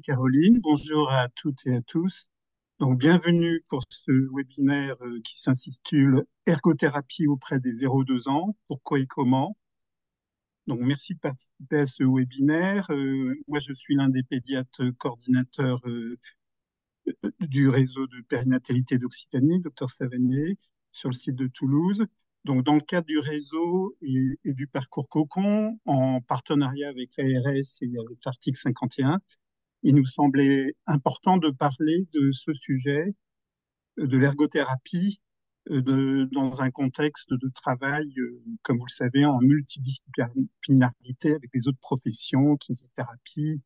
Caroline, bonjour à toutes et à tous. Donc, bienvenue pour ce webinaire qui s'intitule Ergothérapie auprès des 0-2 ans, pourquoi et comment. Donc, merci de participer à ce webinaire. Moi, je suis l'un des pédiatres coordinateurs du réseau de périnatalité d'Occitanie, Dr Savanier, sur le site de Toulouse. Donc, dans le cadre du réseau et du parcours Cocon, en partenariat avec l'ARS et avec l'article 51, il nous semblait important de parler de ce sujet, de l'ergothérapie, dans un contexte de travail, comme vous le savez, en multidisciplinarité avec les autres professions, kinésithérapie,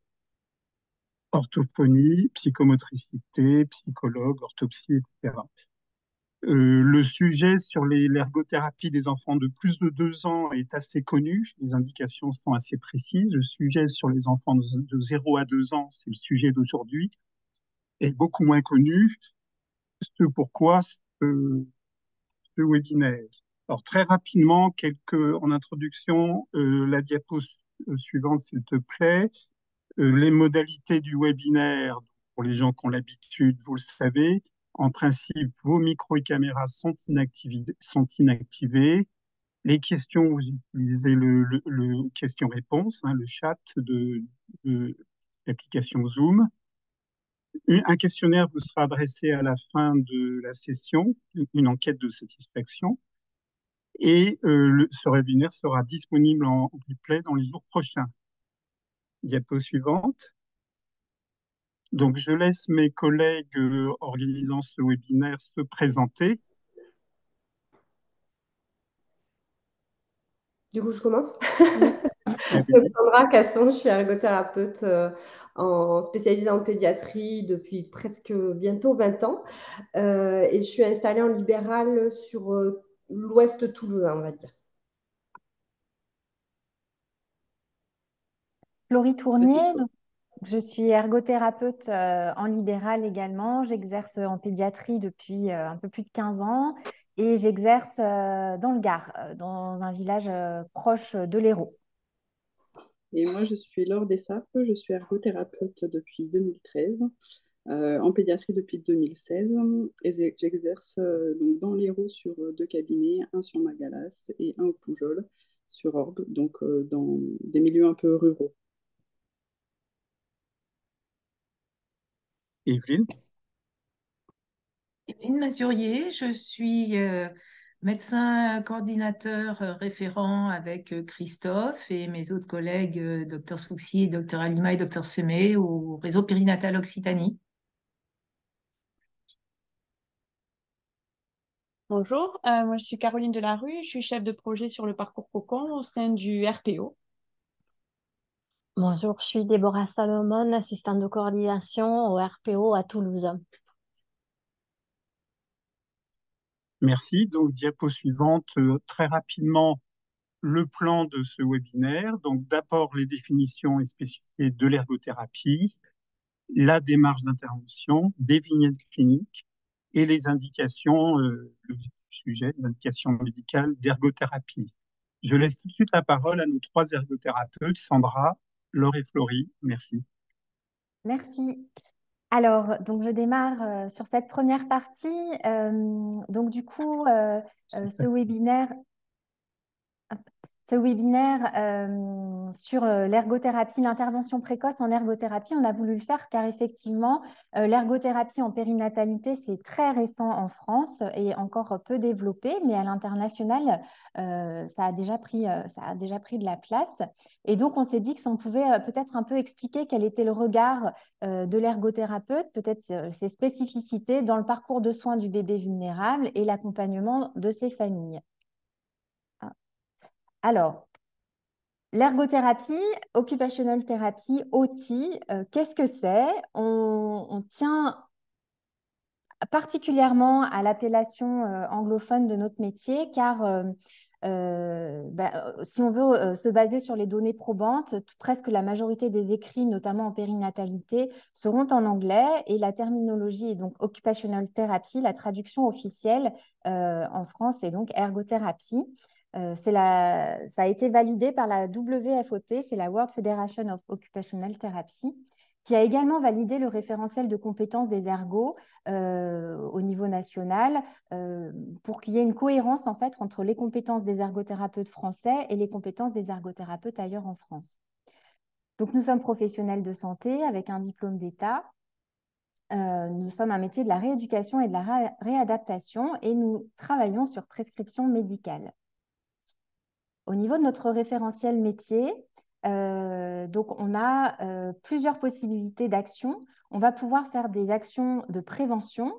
orthophonie, psychomotricité, psychologue, orthopsie, etc. Le sujet sur l'ergothérapie des enfants de plus de 2 ans est assez connu, les indications sont assez précises. Le sujet sur les enfants de 0 à 2 ans, c'est le sujet d'aujourd'hui, est beaucoup moins connu, ce pourquoi ce webinaire. Alors très rapidement, en introduction, la diapo suivante, s'il te plaît. Les modalités du webinaire, pour les gens qui ont l'habitude, vous le savez, en principe, vos micros et caméras sont inactivés. Les questions, vous utilisez le question-réponse, le chat de l'application Zoom. Un questionnaire vous sera adressé à la fin de la session, une enquête de satisfaction, et ce webinaire sera disponible en replay dans les jours prochains. Diapo suivante. Donc, je laisse mes collègues organisant ce webinaire se présenter. Du coup, je commence. Oui. Donc, Sandra Casson, je suis ergothérapeute spécialisée en pédiatrie depuis presque bientôt 20 ans. Et je suis installée en libéral sur l'ouest toulousain, on va dire. Florie Tournier, donc, je suis ergothérapeute en libéral également. J'exerce en pédiatrie depuis un peu plus de 15 ans et j'exerce dans le Gard, dans un village proche de l'Hérault. Et moi, je suis Laure Dessapes, je suis ergothérapeute depuis 2013, en pédiatrie depuis 2016, et j'exerce donc dans l'Hérault sur 2 cabinets, un sur Magalas et un au Poujol sur Orbe, donc dans des milieux un peu ruraux. Evelyne. Evelyne Mazurier, je suis médecin coordinateur référent avec Christophe et mes autres collègues, Dr Souxy, Dr Alima et Dr Semé au réseau périnatal Occitanie. Bonjour, moi je suis Caroline Delarue, je suis chef de projet sur le parcours Cocon au sein du RPO. Bonjour, je suis Déborah Salomon, assistante de coordination au RPO à Toulouse. Merci. Donc, diapo suivante, très rapidement, le plan de ce webinaire. Donc, d'abord, les définitions et spécificités de l'ergothérapie, la démarche d'intervention, des vignettes cliniques et les indications, le sujet, l'indication médicale d'ergothérapie. Je laisse tout de suite la parole à nos 3 ergothérapeutes, Sandra, Laure et Florie. Merci. Merci. Alors, donc je démarre sur cette première partie. Donc du coup, ce webinaire sur l'ergothérapie, l'intervention précoce en ergothérapie, on a voulu le faire car effectivement, l'ergothérapie en périnatalité, c'est très récent en France et encore peu développé, mais à l'international, ça a déjà pris de la place. Et donc, on s'est dit que ça, on pouvait peut-être un peu expliquer quel était le regard de l'ergothérapeute, peut-être ses spécificités dans le parcours de soins du bébé vulnérable et l'accompagnement de ses familles. Alors, l'ergothérapie, occupational therapy, OT, qu'est-ce que c'est? On tient particulièrement à l'appellation anglophone de notre métier, car si on veut se baser sur les données probantes, presque la majorité des écrits, notamment en périnatalité, seront en anglais et la terminologie est donc occupational therapy, la traduction officielle en France est donc ergothérapie. Ça a été validé par la WFOT, c'est la World Federation of Occupational Therapy. qui a également validé le référentiel de compétences des ergots au niveau national pour qu'il y ait une cohérence en fait entre les compétences des ergothérapeutes français et les compétences des ergothérapeutes ailleurs en France. Donc, nous sommes professionnels de santé avec un diplôme d'État. Nous sommes un métier de la rééducation et de la réadaptation et nous travaillons sur prescription médicale. Au niveau de notre référentiel métier, donc on a plusieurs possibilités d'action. On va pouvoir faire des actions de prévention,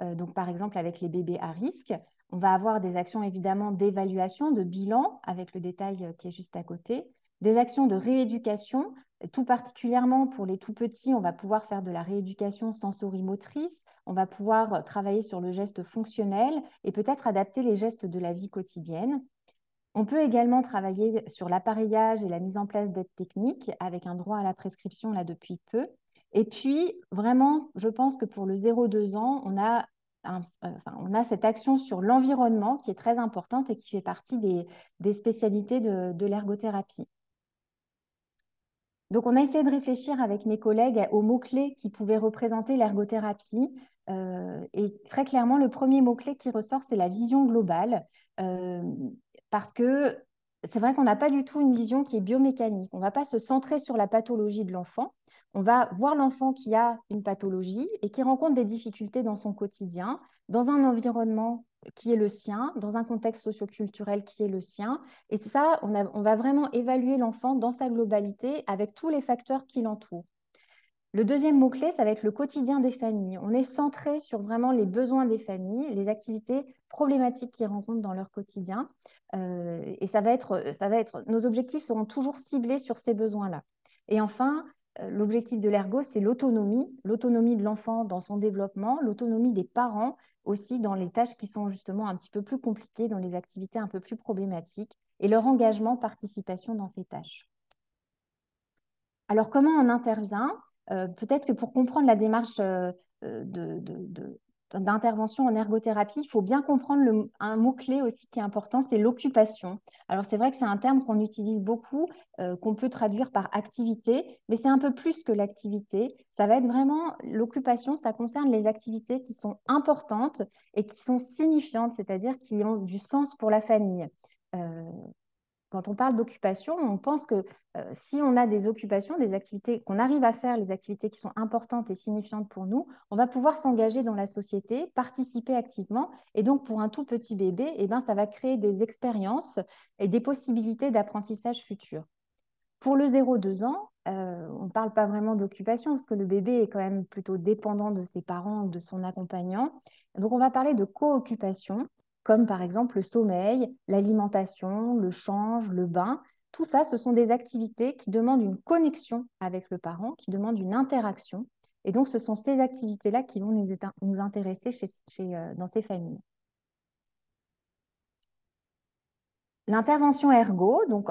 donc par exemple avec les bébés à risque. On va avoir des actions évidemment d'évaluation, de bilan, avec le détail qui est juste à côté. Des actions de rééducation, tout particulièrement pour les tout petits, on va pouvoir faire de la rééducation sensorimotrice. On va pouvoir travailler sur le geste fonctionnel et peut-être adapter les gestes de la vie quotidienne. On peut également travailler sur l'appareillage et la mise en place d'aides techniques avec un droit à la prescription là depuis peu. Et puis, vraiment, je pense que pour le 0-2 ans, on a cette action sur l'environnement qui est très importante et qui fait partie des spécialités de l'ergothérapie. Donc, on a essayé de réfléchir avec mes collègues aux mots-clés qui pouvaient représenter l'ergothérapie. Et très clairement, le premier mot-clé qui ressort, c'est la vision globale. Parce que c'est vrai qu'on n'a pas du tout une vision qui est biomécanique. On ne va pas se centrer sur la pathologie de l'enfant. On va voir l'enfant qui a une pathologie et qui rencontre des difficultés dans son quotidien, dans un environnement qui est le sien, dans un contexte socioculturel qui est le sien. Et ça, on va vraiment évaluer l'enfant dans sa globalité avec tous les facteurs qui l'entourent. Le deuxième mot-clé, ça va être le quotidien des familles. On est centré sur vraiment les besoins des familles, les activités problématiques qu'ils rencontrent dans leur quotidien. Et nos objectifs seront toujours ciblés sur ces besoins-là. Et enfin, l'objectif de l'ergo, c'est l'autonomie de l'enfant dans son développement, l'autonomie des parents aussi dans les tâches qui sont justement un petit peu plus compliquées, dans les activités un peu plus problématiques, et leur engagement, participation dans ces tâches. Alors, comment on intervient? Peut-être que pour comprendre la démarche d'intervention en ergothérapie, il faut bien comprendre un mot-clé aussi qui est important, c'est l'occupation. Alors, c'est vrai que c'est un terme qu'on utilise beaucoup, qu'on peut traduire par activité, mais c'est un peu plus que l'activité. Ça va être vraiment l'occupation, ça concerne les activités qui sont importantes et qui sont signifiantes, c'est-à-dire qui ont du sens pour la famille. Quand on parle d'occupation, on pense que si on a des occupations, des activités qu'on arrive à faire, les activités qui sont importantes et signifiantes pour nous, on va pouvoir s'engager dans la société, participer activement. Et donc, pour un tout petit bébé, eh ben, ça va créer des expériences et des possibilités d'apprentissage futur. Pour le 0-2 ans, on ne parle pas vraiment d'occupation parce que le bébé est quand même plutôt dépendant de ses parents ou de son accompagnant. Donc, on va parler de co-occupation, comme par exemple le sommeil, l'alimentation, le change, le bain. Tout ça, ce sont des activités qui demandent une connexion avec le parent, qui demandent une interaction. Et donc, ce sont ces activités-là qui vont nous intéresser dans ces familles. L'intervention ergo, donc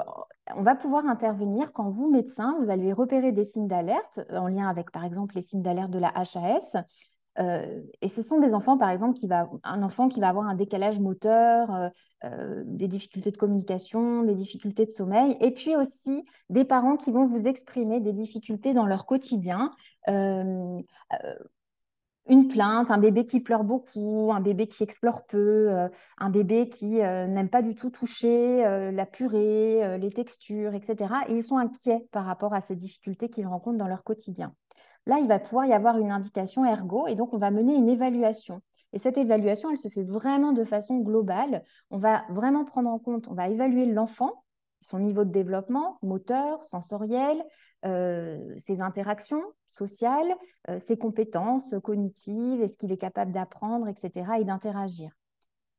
on va pouvoir intervenir quand vous, médecin, vous allez repérer des signes d'alerte en lien avec, par exemple, les signes d'alerte de la HAS. Et ce sont des enfants, par exemple, un enfant qui va avoir un décalage moteur, des difficultés de communication, des difficultés de sommeil, et puis aussi des parents qui vont vous exprimer des difficultés dans leur quotidien. Une plainte, un bébé qui pleure beaucoup, un bébé qui explore peu, un bébé qui n'aime pas du tout toucher la purée, les textures, etc. Et ils sont inquiets par rapport à ces difficultés qu'ils rencontrent dans leur quotidien. Là, il va pouvoir y avoir une indication ergo et donc on va mener une évaluation. Et cette évaluation, elle se fait vraiment de façon globale. On va vraiment prendre en compte, on va évaluer l'enfant, son niveau de développement moteur, sensoriel, ses interactions sociales, ses compétences cognitives, est-ce qu'il est capable d'apprendre, etc., et d'interagir.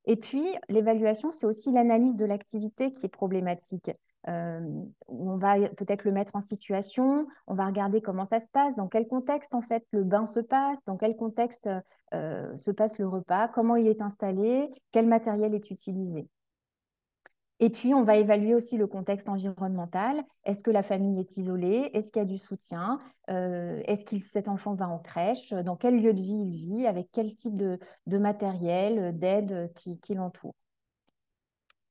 Et puis, l'évaluation, c'est aussi l'analyse de l'activité qui est problématique. On va peut-être le mettre en situation, on va regarder comment ça se passe, dans quel contexte en fait le bain se passe, dans quel contexte se passe le repas, comment il est installé, quel matériel est utilisé. Et puis, on va évaluer aussi le contexte environnemental. Est-ce que la famille est isolée? Est-ce qu'il y a du soutien? Est-ce que cet enfant va en crèche? Dans quel lieu de vie il vit? Avec quel type de matériel, d'aide qui l'entoure?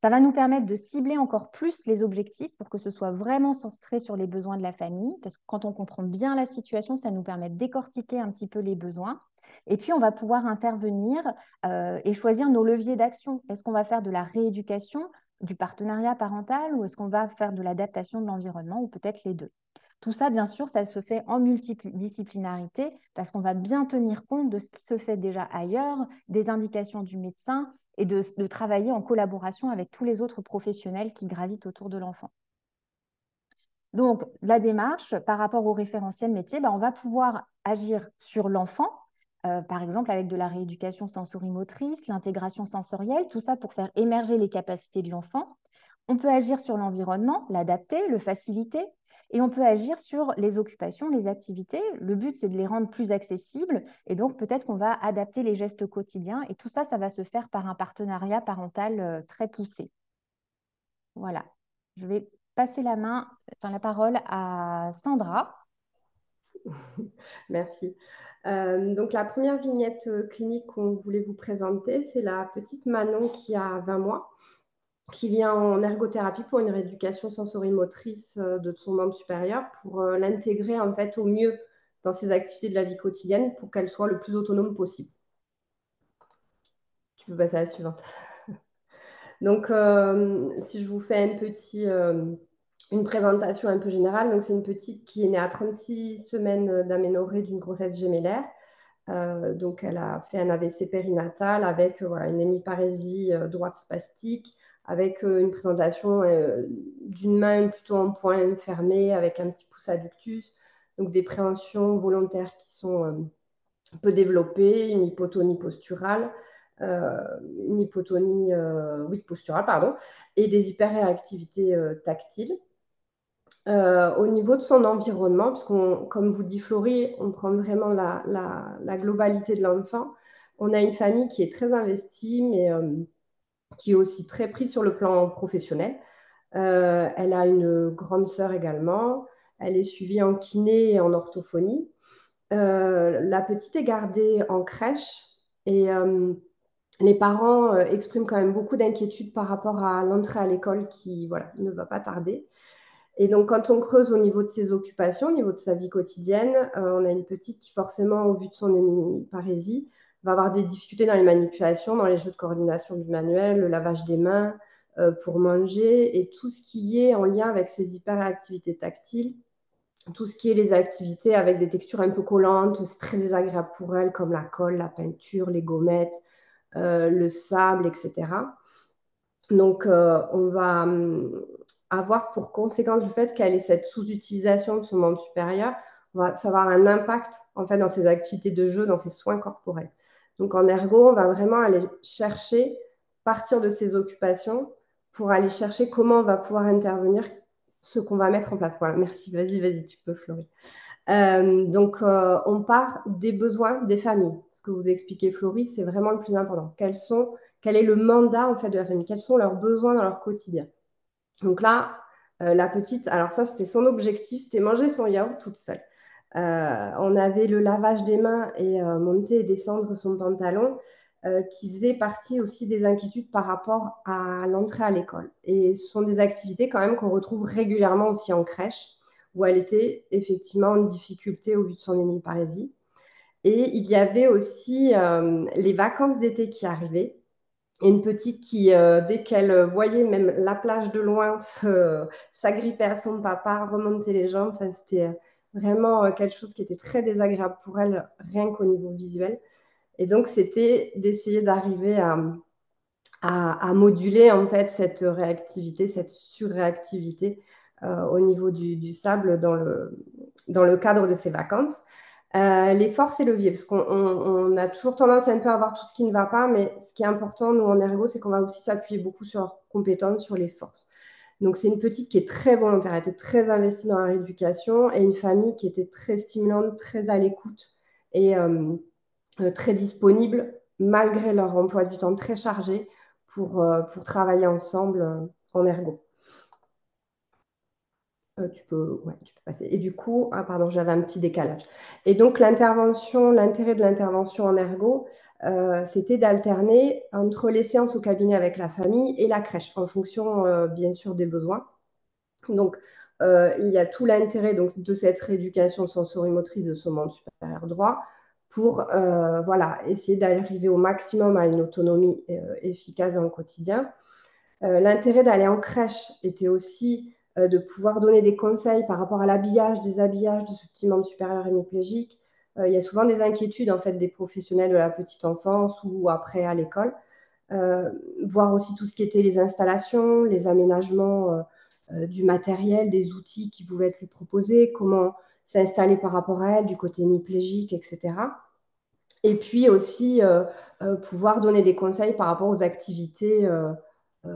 Ça va nous permettre de cibler encore plus les objectifs pour que ce soit vraiment centré sur les besoins de la famille, parce que quand on comprend bien la situation, ça nous permet de décortiquer un petit peu les besoins. Et puis, on va pouvoir intervenir et choisir nos leviers d'action. Est-ce qu'on va faire de la rééducation, du partenariat parental, ou est-ce qu'on va faire de l'adaptation de l'environnement, ou peut-être les deux? Tout ça, bien sûr, ça se fait en multidisciplinarité parce qu'on va bien tenir compte de ce qui se fait déjà ailleurs, des indications du médecin et de travailler en collaboration avec tous les autres professionnels qui gravitent autour de l'enfant. Donc, la démarche par rapport au référentiel métier, on va pouvoir agir sur l'enfant, par exemple avec de la rééducation sensorimotrice, l'intégration sensorielle, tout ça pour faire émerger les capacités de l'enfant. On peut agir sur l'environnement, l'adapter, le faciliter, et on peut agir sur les occupations, les activités. Le but, c'est de les rendre plus accessibles, et donc peut-être qu'on va adapter les gestes quotidiens, et tout ça, ça va se faire par un partenariat parental très poussé. Voilà. Je vais passer la parole à Sandra. Merci. Donc, la première vignette clinique qu'on voulait vous présenter, c'est la petite Manon qui a 20 mois, qui vient en ergothérapie pour une rééducation sensorimotrice de son membre supérieur pour l'intégrer en fait au mieux dans ses activités de la vie quotidienne pour qu'elle soit le plus autonome possible. Tu peux passer à la suivante. Donc, si je vous fais une présentation un peu générale, donc c'est une petite qui est née à 36 semaines d'aménorrhée d'une grossesse gémellaire. Donc, elle a fait un AVC périnatal avec une hémiparésie droite spastique, avec une présentation d'une main plutôt en point fermé, avec un petit pouce adductus, donc des préhensions volontaires qui sont peu développées, une hypotonie posturale, posturale, pardon, et des hyperréactivités tactiles. Au niveau de son environnement, parce comme vous dit Florie, on prend vraiment la globalité de l'enfant. On a une famille qui est très investie, mais qui est aussi très prise sur le plan professionnel. Elle a une grande sœur également. Elle est suivie en kiné et en orthophonie. La petite est gardée en crèche et les parents expriment quand même beaucoup d'inquiétude par rapport à l'entrée à l'école qui ne va pas tarder. Et donc, quand on creuse au niveau de ses occupations, au niveau de sa vie quotidienne, on a une petite qui, forcément, au vu de son hémiparésie, va avoir des difficultés dans les manipulations, dans les jeux de coordination du manuel, le lavage des mains pour manger et tout ce qui est en lien avec ses hyperactivités tactiles, tout ce qui est les activités avec des textures un peu collantes, c'est très désagréable pour elle, comme la colle, la peinture, les gommettes, le sable, etc. Donc, on va avoir pour conséquence du fait qu'elle ait cette sous-utilisation de son membre supérieur, ça va avoir un impact en fait dans ses activités de jeu, dans ses soins corporels. Donc, en ergo, on va vraiment aller chercher, partir de ses occupations pour aller chercher comment on va pouvoir intervenir, ce qu'on va mettre en place. Voilà, merci. Vas-y, tu peux, Florie. Donc, on part des besoins des familles. Ce que vous expliquez, Florie, c'est vraiment le plus important. Quel est le mandat en fait de la famille? Quels sont leurs besoins dans leur quotidien? Donc là, la petite, alors ça, c'était son objectif, c'était manger son yaourt toute seule. On avait le lavage des mains et monter et descendre son pantalon qui faisait partie aussi des inquiétudes par rapport à l'entrée à l'école. Et ce sont des activités quand même qu'on retrouve régulièrement aussi en crèche, où elle était effectivement en difficulté au vu de son hémiparésie. Et il y avait aussi les vacances d'été qui arrivaient. Et une petite qui, dès qu'elle voyait même la plage de loin, s'agrippait à son papa, remonter les jambes. Enfin, c'était vraiment quelque chose qui était très désagréable pour elle, rien qu'au niveau visuel. Et donc, c'était d'essayer d'arriver à moduler en fait cette réactivité, cette surréactivité au niveau du sable dans le cadre de ces vacances. Les forces et leviers, parce qu'on a toujours tendance à un peu avoir tout ce qui ne va pas, mais ce qui est important, nous, en ergo, c'est qu'on va aussi s'appuyer beaucoup sur leurs compétences, sur les forces. Donc, c'est une petite qui est très volontaire, elle était très investie dans la rééducation, et une famille qui était très stimulante, très à l'écoute et très disponible, malgré leur emploi du temps très chargé, pour travailler ensemble en ergo. tu peux passer. Et du coup, ah pardon, j'avais un petit décalage. Et donc l'intérêt de l'intervention en ergo, c'était d'alterner entre les séances au cabinet avec la famille et la crèche, en fonction bien sûr des besoins. Donc il y a tout l'intérêt donc, de cette rééducation sensorimotrice de ce monde supérieur droit pour voilà, essayer d'arriver au maximum à une autonomie efficace dans le quotidien. L'intérêt d'aller en crèche était aussi de pouvoir donner des conseils par rapport à l'habillage, déshabillage de ce petit membre supérieur hémiplégique. Il y a souvent des inquiétudes en fait des professionnels de la petite enfance ou après à l'école. Voir aussi tout ce qui était les installations, les aménagements du matériel, des outils qui pouvaient être lui proposés, comment s'installer par rapport à elle du côté hémiplégique, etc. Et puis aussi pouvoir donner des conseils par rapport aux activités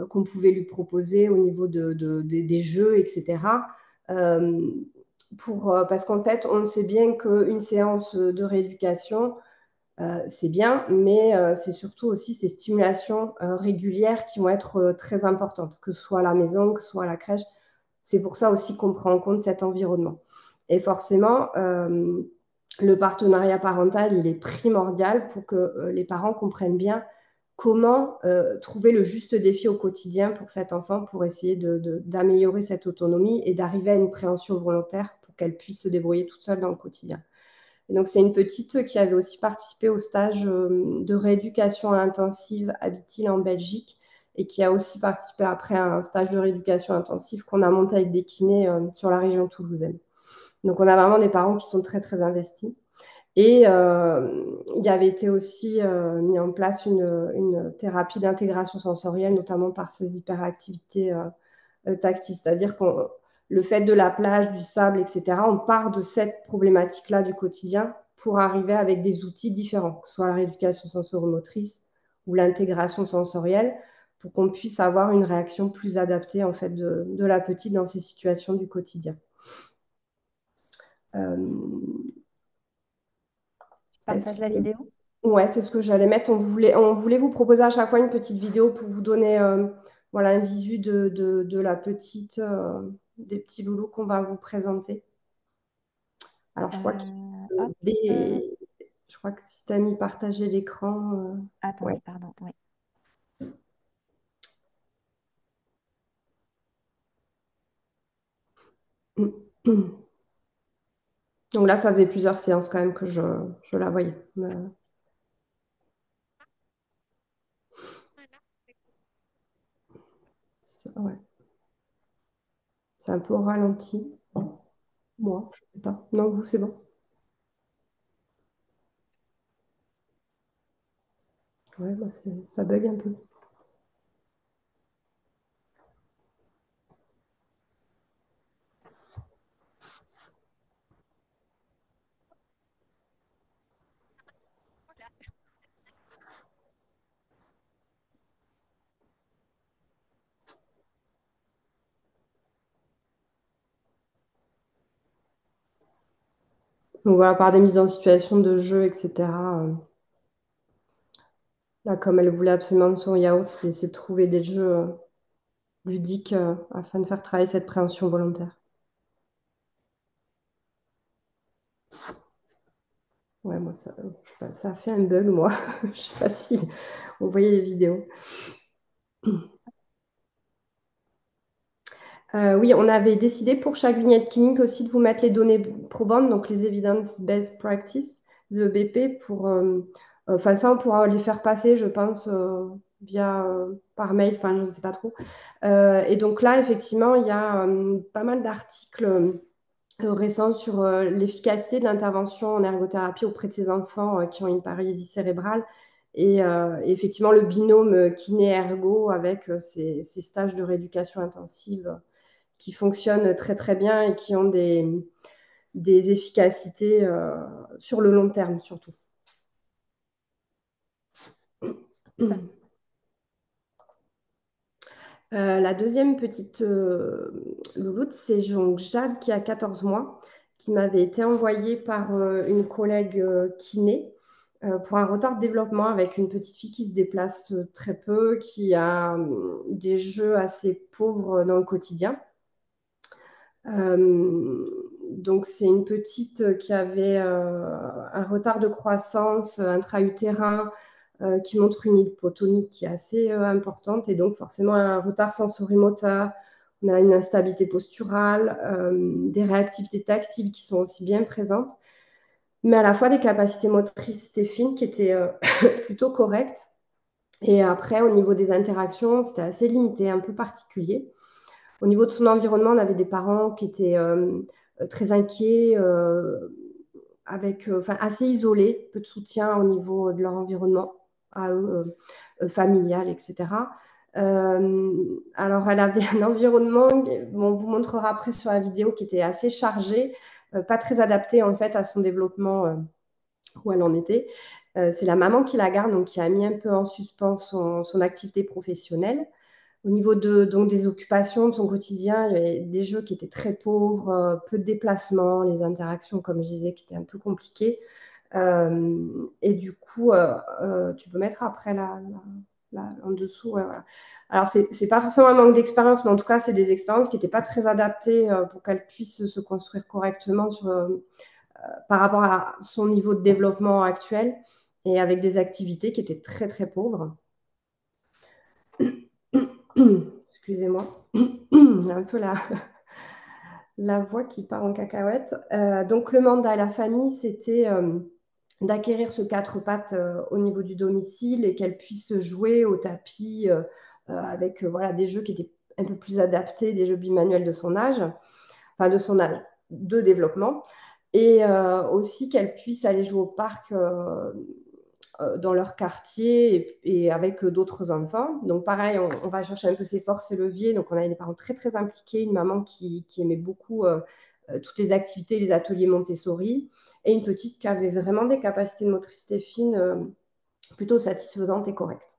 qu'on pouvait lui proposer au niveau des jeux, etc. Parce qu'en fait, on sait bien qu'une séance de rééducation, c'est bien, mais c'est surtout aussi ces stimulations régulières qui vont être très importantes, que ce soit à la maison, que ce soit à la crèche. C'est pour ça aussi qu'on prend en compte cet environnement. Et forcément, le partenariat parental, il est primordial pour que les parents comprennent bien comment trouver le juste défi au quotidien pour cet enfant pour essayer d'améliorer cette autonomie et d'arriver à une préhension volontaire pour qu'elle puisse se débrouiller toute seule dans le quotidien. Et donc, c'est une petite qui avait aussi participé au stage de rééducation intensive à Bitil en Belgique et qui a aussi participé après à un stage de rééducation intensive qu'on a monté avec des kinés sur la région toulousaine. Donc, on a vraiment des parents qui sont très, très investis. Et il y avait été aussi mis en place une thérapie d'intégration sensorielle, notamment par ces hyperactivités tactiles. C'est-à-dire que le fait de la plage, du sable, etc., on part de cette problématique-là du quotidien pour arriver avec des outils différents, que ce soit la rééducation sensoromotrice ou l'intégration sensorielle, pour qu'on puisse avoir une réaction plus adaptée en fait, de la petite dans ces situations du quotidien. Partage la vidéo. Ouais, c'est ce que j'allais mettre. On voulait vous proposer à chaque fois une petite vidéo pour vous donner voilà, un visu de la petite, des petits loulous qu'on va vous présenter. Alors, je crois je crois que si tu as mis partager l'écran. Attendez, ouais. pardon. Oui. Donc là, ça faisait plusieurs séances quand même que je la voyais. Ouais. C'est un peu au ralenti. Moi, je sais pas. Non, vous, c'est bon. Ouais, moi, ça bug un peu. Donc voilà, par des mises en situation de jeu, etc. Là, comme elle voulait absolument de son yaourt, c'était essayer de trouver des jeux ludiques afin de faire travailler cette préhension volontaire. Ouais, moi, ça, je sais pas, ça a fait un bug, moi. Je sais pas si on voyait les vidéos. Oui, on avait décidé pour chaque vignette clinique aussi de vous mettre les données probantes, donc les Evidence-Based Practice, the EBP, enfin ça, on pourra les faire passer, je pense, par mail, enfin, je ne sais pas trop. Et donc là, effectivement, il y a pas mal d'articles récents sur l'efficacité de l'intervention en ergothérapie auprès de ces enfants qui ont une paralysie cérébrale. Et effectivement, le binôme kiné-ergo avec ces stages de rééducation intensive qui fonctionnent très très bien et qui ont des efficacités sur le long terme surtout. La deuxième petite louloute, c'est Jade qui a 14 mois, qui m'avait été envoyée par une collègue kiné pour un retard de développement avec une petite fille qui se déplace très peu, qui a des jeux assez pauvres dans le quotidien. Donc, c'est une petite qui avait un retard de croissance intra-utérin qui montre une hypotonie qui est assez importante et donc forcément un retard sensorimoteur. On a une instabilité posturale, des réactivités tactiles qui sont aussi bien présentes, mais à la fois des capacités motrices fines qui étaient plutôt correctes. Et après, au niveau des interactions, c'était assez limité, un peu particulier. Au niveau de son environnement, on avait des parents qui étaient très inquiets, assez isolés, peu de soutien au niveau de leur environnement à eux, familial, etc. Alors, elle avait un environnement, on vous montrera après sur la vidéo, qui était assez chargé, pas très adapté en fait à son développement où elle en était. C'est la maman qui la garde, donc qui a mis un peu en suspens son activité professionnelle. Au niveau donc, des occupations de son quotidien, il y avait des jeux qui étaient très pauvres, peu de déplacements, les interactions, comme je disais, qui étaient un peu compliquées. Et du coup, tu peux mettre après en dessous. Ouais, voilà. Alors, c'est pas forcément un manque d'expérience, mais en tout cas, c'est des expériences qui n'étaient pas très adaptées pour qu'elle puisse se construire correctement par rapport à son niveau de développement actuel et avec des activités qui étaient très, très pauvres. Excusez-moi, un peu la voix qui part en cacahuète. Donc, le mandat et la famille, c'était d'acquérir ce 4 pattes au niveau du domicile et qu'elle puisse jouer au tapis avec voilà, des jeux qui étaient un peu plus adaptés, des jeux bimanuels de son âge, enfin de son âge de développement, et aussi qu'elle puisse aller jouer au parc dans leur quartier et avec d'autres enfants. Donc pareil, on va chercher un peu ses forces et leviers. Donc on avait des parents très très impliqués, une maman qui aimait beaucoup toutes les activités, les ateliers Montessori, et une petite qui avait vraiment des capacités de motricité fine plutôt satisfaisantes et correctes.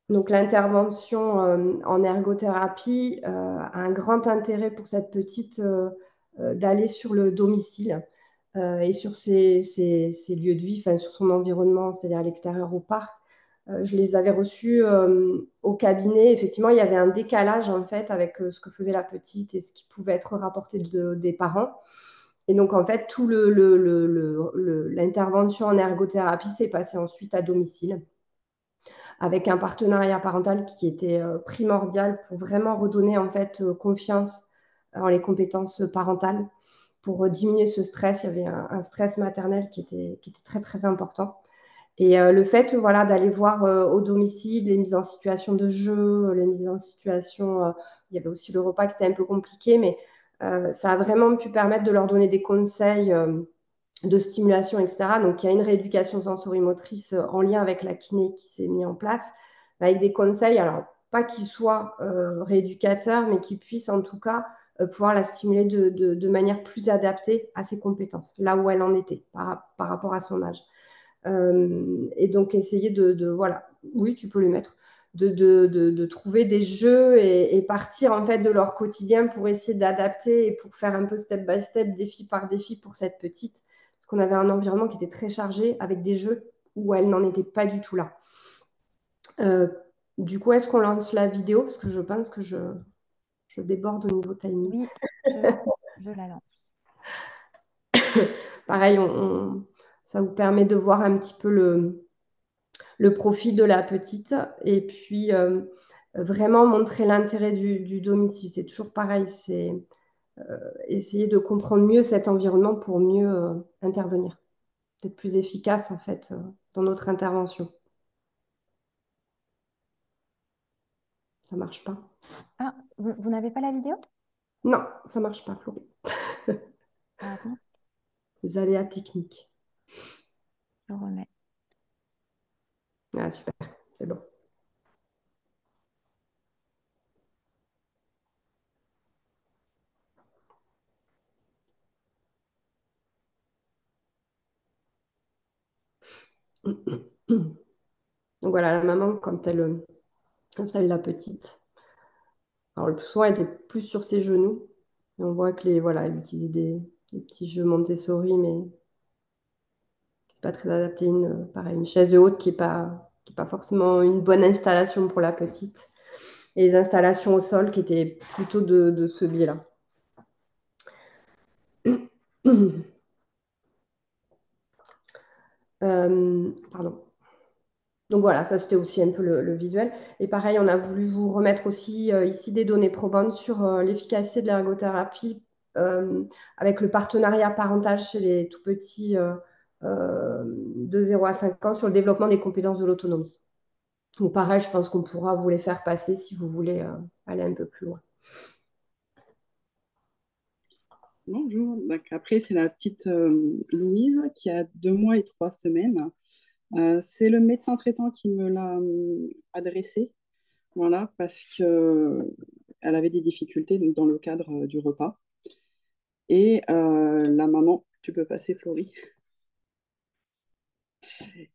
Donc l'intervention en ergothérapie a un grand intérêt pour cette petite d'aller sur le domicile et sur ses lieux de vie, sur son environnement, c'est-à-dire à l'extérieur au parc. Je les avais reçus au cabinet. Effectivement, il y avait un décalage en fait avec ce que faisait la petite et ce qui pouvait être rapporté des parents. Et donc, en fait, tout l'intervention en ergothérapie s'est passée ensuite à domicile avec un partenariat parental qui était primordial pour vraiment redonner en fait confiance en les compétences parentales pour diminuer ce stress. Il y avait un stress maternel qui était très très important. Et le fait voilà, d'aller voir au domicile les mises en situation de jeu, les mises en situation, il y avait aussi le repas qui était un peu compliqué, mais ça a vraiment pu permettre de leur donner des conseils de stimulation, etc. Donc, il y a une rééducation sensorimotrice en lien avec la kiné qui s'est mis en place, avec des conseils, alors pas qu'ils soient rééducateurs, mais qu'ils puissent en tout cas pouvoir la stimuler de manière plus adaptée à ses compétences, là où elle en était par rapport à son âge. Et donc, essayer voilà, oui, tu peux les mettre, de trouver des jeux et partir en fait de leur quotidien pour essayer d'adapter et pour faire un peu step by step, défi par défi pour cette petite. Parce qu'on avait un environnement qui était très chargé avec des jeux où elle n'en était pas du tout là. Du coup, est-ce qu'on lance la vidéo? Parce que je pense que je déborde au niveau timing. Oui, je la lance. Pareil, ça vous permet de voir un petit peu le profil de la petite et puis vraiment montrer l'intérêt du domicile. C'est toujours pareil, c'est essayer de comprendre mieux cet environnement pour mieux intervenir, d'être plus efficace en fait dans notre intervention. Ça marche pas. Ah, vous n'avez pas la vidéo? Non, ça marche pas, Chloé. Attends, Les aléas techniques. je remets. Ah, super, c'est bon. Donc voilà, la maman, quand elle installe la petite, alors le plus souvent, elle était plus sur ses genoux. Et on voit que voilà, elle utilisait des petits jeux Montessori, mais c'est pas très adapté. Pareil, une chaise de haute qui est pas forcément une bonne installation pour la petite. Et les installations au sol qui étaient plutôt de ce biais-là. Pardon. Donc voilà, ça c'était aussi un peu le visuel. Et pareil, on a voulu vous remettre aussi ici des données probantes sur l'efficacité de l'ergothérapie avec le partenariat parentage chez les tout petits de 0 à 5 ans sur le développement des compétences de l'autonomie. Donc pareil, je pense qu'on pourra vous les faire passer si vous voulez aller un peu plus loin. Bonjour. Donc, après, c'est la petite Louise qui a 2 mois et 3 semaines. C'est le médecin traitant qui me l'a adressée, voilà, parce que elle avait des difficultés donc, dans le cadre du repas. Et la maman, tu peux passer, Florie.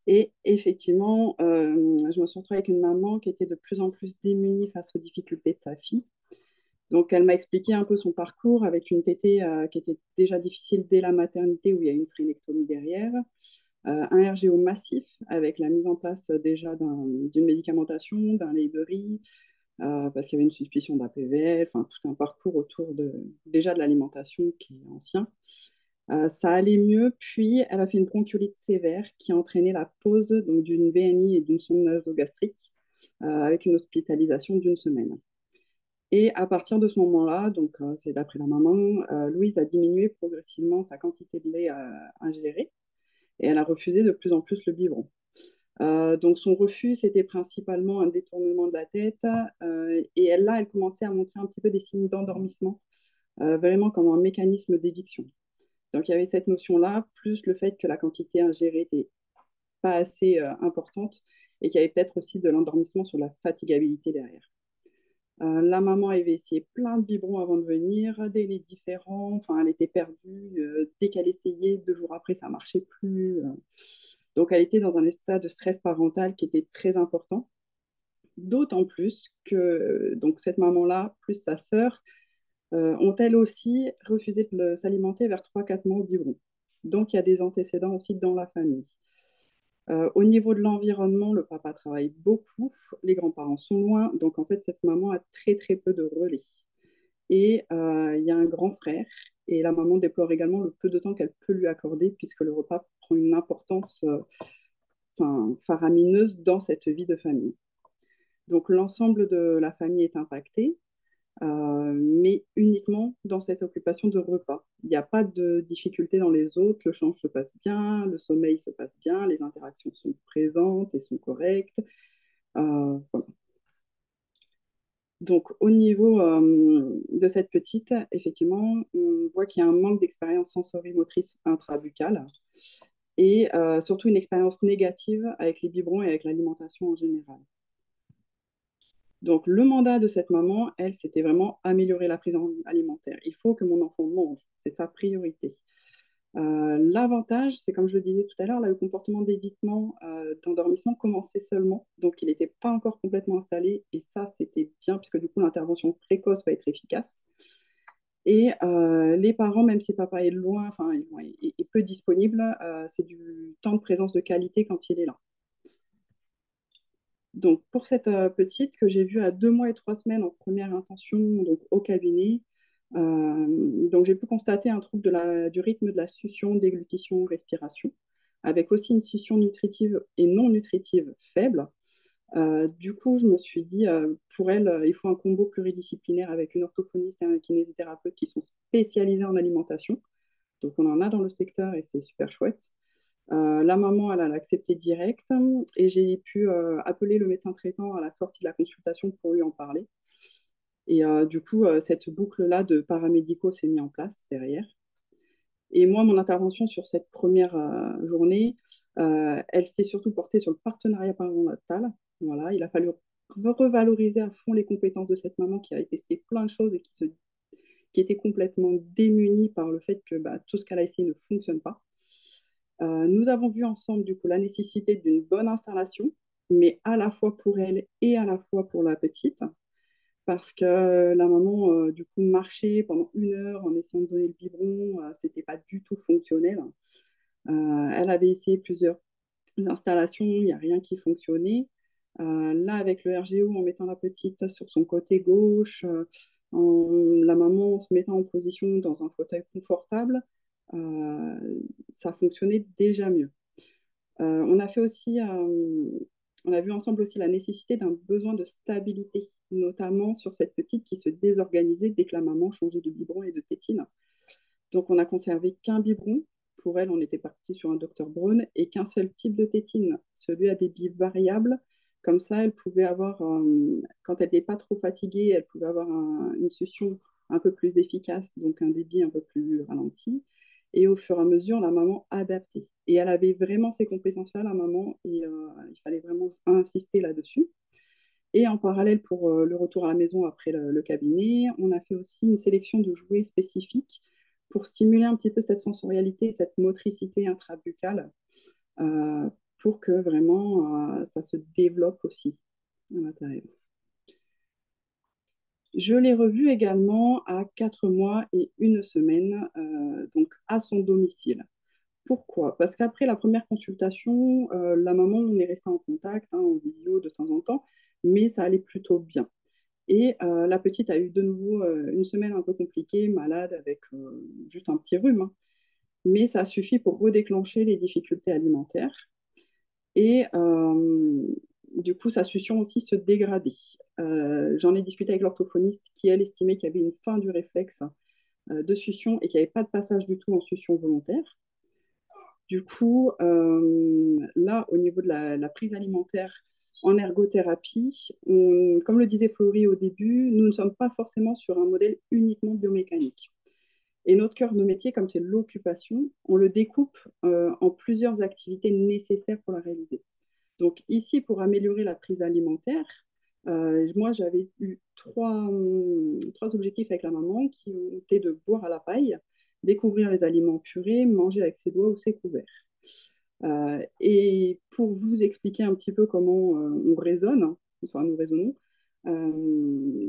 Et effectivement, je me suis retrouvée avec une maman qui était de plus en plus démunie face aux difficultés de sa fille. Donc, elle m'a expliqué un peu son parcours avec une tétée qui était déjà difficile dès la maternité où il y a une frénectomie derrière, un RGO massif avec la mise en place déjà d'une médicamentation, d'un lait de riz, parce qu'il y avait une suspicion d'APVL, enfin tout un parcours autour déjà de l'alimentation qui est ancien. Ça allait mieux, puis elle a fait une bronchiolite sévère qui a entraîné la pose donc, d'une VNI et d'une sonde nasogastrique avec une hospitalisation d'1 semaine. Et à partir de ce moment-là, donc c'est d'après la maman, Louise a diminué progressivement sa quantité de lait ingérée et elle a refusé de plus en plus le biberon. Donc son refus, c'était principalement un détournement de la tête et elle commençait à montrer un petit peu des signes d'endormissement, vraiment comme un mécanisme d'éviction. Donc il y avait cette notion-là, plus le fait que la quantité ingérée n'était pas assez importante et qu'il y avait peut-être aussi de l'endormissement sur la fatigabilité derrière. La maman avait essayé plein de biberons avant de venir, des laits différents, enfin elle était perdue. Dès qu'elle essayait, 2 jours après, ça ne marchait plus. Donc elle était dans un état de stress parental qui était très important. D'autant plus que donc, cette maman-là, plus sa sœur, ont elles aussi refusé de s'alimenter vers 3-4 mois au biberon. Donc il y a des antécédents aussi dans la famille. Au niveau de l'environnement, le papa travaille beaucoup, les grands-parents sont loin, donc en fait cette maman a très très peu de relais. Et il y a un grand frère, et la maman déplore également le peu de temps qu'elle peut lui accorder, puisque le repas prend une importance faramineuse dans cette vie de famille. Donc l'ensemble de la famille est impacté, mais uniquement dans cette occupation de repas. Il n'y a pas de difficulté dans les autres, le change se passe bien, le sommeil se passe bien, les interactions sont présentes et sont correctes. Voilà. Donc au niveau de cette petite, effectivement, on voit qu'il y a un manque d'expérience sensorimotrice intrabuccale et surtout une expérience négative avec les biberons et avec l'alimentation en général. Donc, le mandat de cette maman, elle, c'était vraiment améliorer la prise alimentaire. Il faut que mon enfant mange, c'est sa priorité. L'avantage, c'est comme je le disais tout à l'heure, là, le comportement d'évitement, d'endormissement commençait seulement, donc il n'était pas encore complètement installé, et ça, c'était bien, puisque du coup, l'intervention précoce va être efficace. Et les parents, même si papa est loin, enfin, est peu disponible, c'est du temps de présence de qualité quand il est là. Donc, pour cette petite que j'ai vue à 2 mois et 3 semaines en première intention, donc au cabinet, donc j'ai pu constater un trouble du rythme de la succion, déglutition, respiration, avec aussi une succion nutritive et non nutritive faible. Du coup, je me suis dit, pour elle, il faut un combo pluridisciplinaire avec une orthophoniste et un kinésithérapeute qui sont spécialisés en alimentation. Donc, on en a dans le secteur et c'est super chouette. La maman, elle a accepté direct et j'ai pu appeler le médecin traitant à la sortie de la consultation pour lui en parler. Et du coup, cette boucle-là de paramédicaux s'est mise en place derrière. Et moi, mon intervention sur cette première journée, elle s'est surtout portée sur le partenariat parental. Voilà, il a fallu revaloriser à fond les compétences de cette maman qui avait testé plein de choses et qui était complètement démunie par le fait que tout ce qu'elle a essayé ne fonctionne pas. Nous avons vu ensemble du coup la nécessité d'une bonne installation, mais à la fois pour elle et à la fois pour la petite, parce que la maman du coup marchait pendant 1 heure en essayant de donner le biberon, c'était pas du tout fonctionnel. Elle avait essayé plusieurs installations, il n'y a rien qui fonctionnait. Là, avec le RGO, en mettant la petite sur son côté gauche, la maman en se mettant en position dans un fauteuil confortable, euh, ça fonctionnait déjà mieux. On a fait aussi, on a vu ensemble aussi la nécessité d'un besoin de stabilité, notamment sur cette petite qui se désorganisait dès que la maman changeait de biberon et de tétine. Donc, on a conservé qu'un biberon. Pour elle, on était parti sur un Dr Brown et qu'un seul type de tétine, celui à débit variable. Comme ça, elle pouvait avoir, quand elle n'était pas trop fatiguée, elle pouvait avoir une succion un peu plus efficace, donc un débit un peu plus ralenti. Et au fur et à mesure, la maman adaptait. Et elle avait vraiment ces compétences-là, la maman, et il fallait vraiment insister là-dessus. Et en parallèle, pour le retour à la maison après le cabinet, on a fait aussi une sélection de jouets spécifiques pour stimuler un petit peu cette sensorialité, cette motricité intrabuccale, euh, pour que vraiment ça se développe aussi à l'intérieur. Je l'ai revu également à 4 mois et 1 semaine, donc à son domicile. Pourquoi? Parce qu'après la première consultation, la maman, on est resté en contact, hein, en vidéo de temps en temps, mais ça allait plutôt bien. Et la petite a eu de nouveau 1 semaine un peu compliquée, malade, avec juste un petit rhume, hein. Mais ça a suffi pour redéclencher les difficultés alimentaires. Et du coup, sa succion aussi se dégradait. J'en ai discuté avec l'orthophoniste qui, elle, estimait qu'il y avait une fin du réflexe de succion et qu'il n'y avait pas de passage du tout en succion volontaire. Du coup, là, au niveau de la prise alimentaire en ergothérapie, comme le disait Florie au début, nous ne sommes pas forcément sur un modèle uniquement biomécanique. Et notre cœur de métier, comme c'est l'occupation, on le découpe en plusieurs activités nécessaires pour la réaliser. Donc ici, pour améliorer la prise alimentaire, moi j'avais eu trois objectifs avec la maman qui ont été de boire à la paille, découvrir les aliments purés, manger avec ses doigts ou ses couverts. Et pour vous expliquer un petit peu comment on raisonne, enfin nous raisonnons,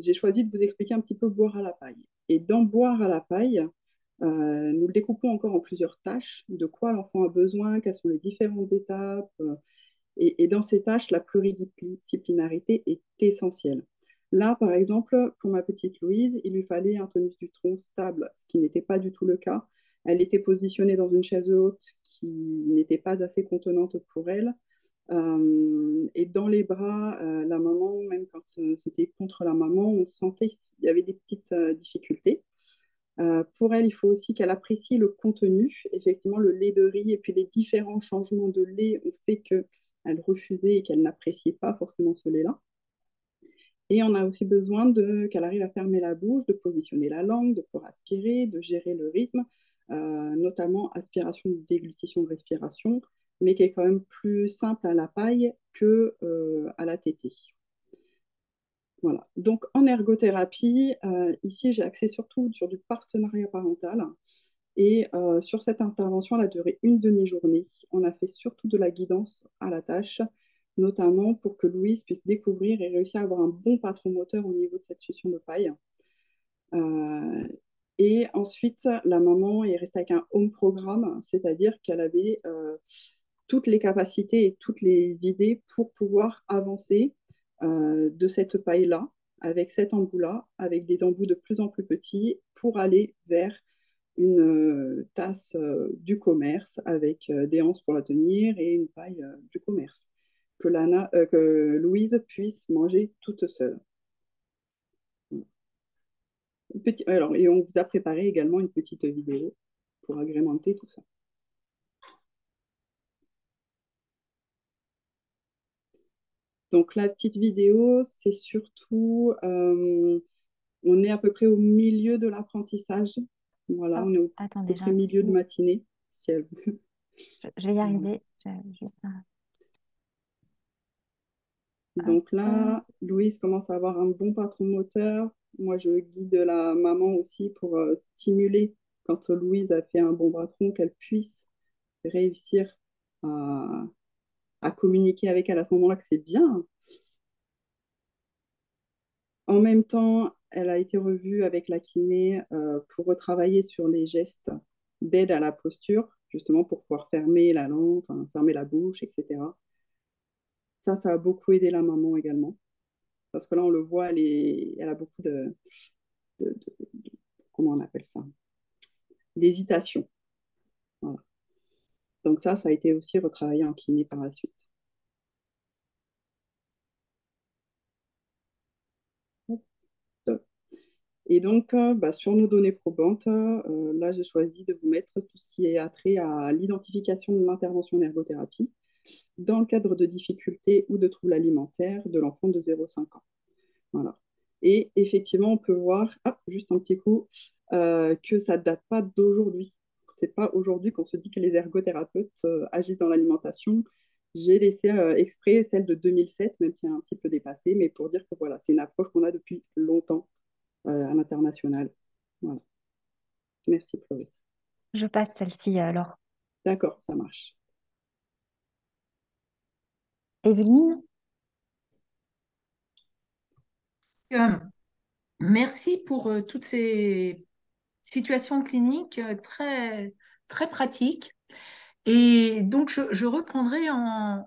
j'ai choisi de vous expliquer un petit peu boire à la paille. Et dans boire à la paille, nous le découpons encore en plusieurs tâches, de quoi l'enfant a besoin, quelles sont les différentes étapes. Et dans ces tâches, la pluridisciplinarité est essentielle. Là, par exemple, pour ma petite Louise, il lui fallait un tonus du tronc stable, ce qui n'était pas du tout le cas. Elle était positionnée dans une chaise haute qui n'était pas assez contenante pour elle. Et dans les bras, la maman, même quand c'était contre la maman, on sentait qu'il y avait des petites difficultés. Pour elle, il faut aussi qu'elle apprécie le contenu. Effectivement, le lait de riz et puis les différents changements de lait ont fait qu'elle refusait et qu'elle n'appréciait pas forcément ce lait-là. Et on a aussi besoin qu'elle arrive à fermer la bouche, de positionner la langue, de pouvoir aspirer, de gérer le rythme, notamment aspiration, déglutition, respiration, mais qui est quand même plus simple à la paille que à la tétée. Voilà. Donc en ergothérapie, ici j'ai axé surtout sur du partenariat parental. Et sur cette intervention, elle a duré une demi-journée. On a fait surtout de la guidance à la tâche, notamment pour que Louise puisse découvrir et réussir à avoir un bon patron moteur au niveau de cette succion de paille. Et ensuite, la maman est restée avec un home programme, c'est-à-dire qu'elle avait toutes les capacités et toutes les idées pour pouvoir avancer de cette paille-là, avec cet embout-là, avec des embouts de plus en plus petits, pour aller vers une tasse du commerce avec des anses pour la tenir et une paille du commerce, que Louise puisse manger toute seule. Alors, et on vous a préparé également une petite vidéo pour agrémenter tout ça. Donc la petite vidéo, c'est surtout, on est à peu près au milieu de l'apprentissage. Voilà, Oh, on est au attendez, peu milieu de matinée. Si elle veut. je vais y arriver. Juste Donc là, Louise commence à avoir un bon patron moteur. Moi, je guide la maman aussi pour stimuler, quand Louise a fait un bon patron, qu'elle puisse réussir à communiquer avec elle à ce moment-là, que c'est bien. En même temps, elle a été revue avec la kiné pour retravailler sur les gestes d'aide à la posture, justement pour pouvoir fermer la langue, enfin, fermer la bouche, etc. Ça a beaucoup aidé la maman également. Parce que là, on le voit, elle a beaucoup comment on appelle ça, d'hésitation. Voilà. Donc ça a été aussi retravaillé en kiné par la suite. Et donc, sur nos données probantes, là, j'ai choisi de vous mettre tout ce qui est attrait à l'identification de l'intervention en ergothérapie dans le cadre de difficultés ou de troubles alimentaires de l'enfant de 0 à 5 ans. Voilà. Et effectivement, on peut voir, juste un petit coup, que ça ne date pas d'aujourd'hui. Ce n'est pas aujourd'hui qu'on se dit que les ergothérapeutes agissent dans l'alimentation. J'ai laissé exprès celle de 2007, même si elle est un petit peu dépassée, mais pour dire que voilà, c'est une approche qu'on a depuis longtemps à l'international. Voilà. Merci, Chloé. Je passe celle-ci alors. D'accord, ça marche. Evelyne? Merci pour toutes ces situations cliniques très, très pratiques. Et donc, je reprendrai en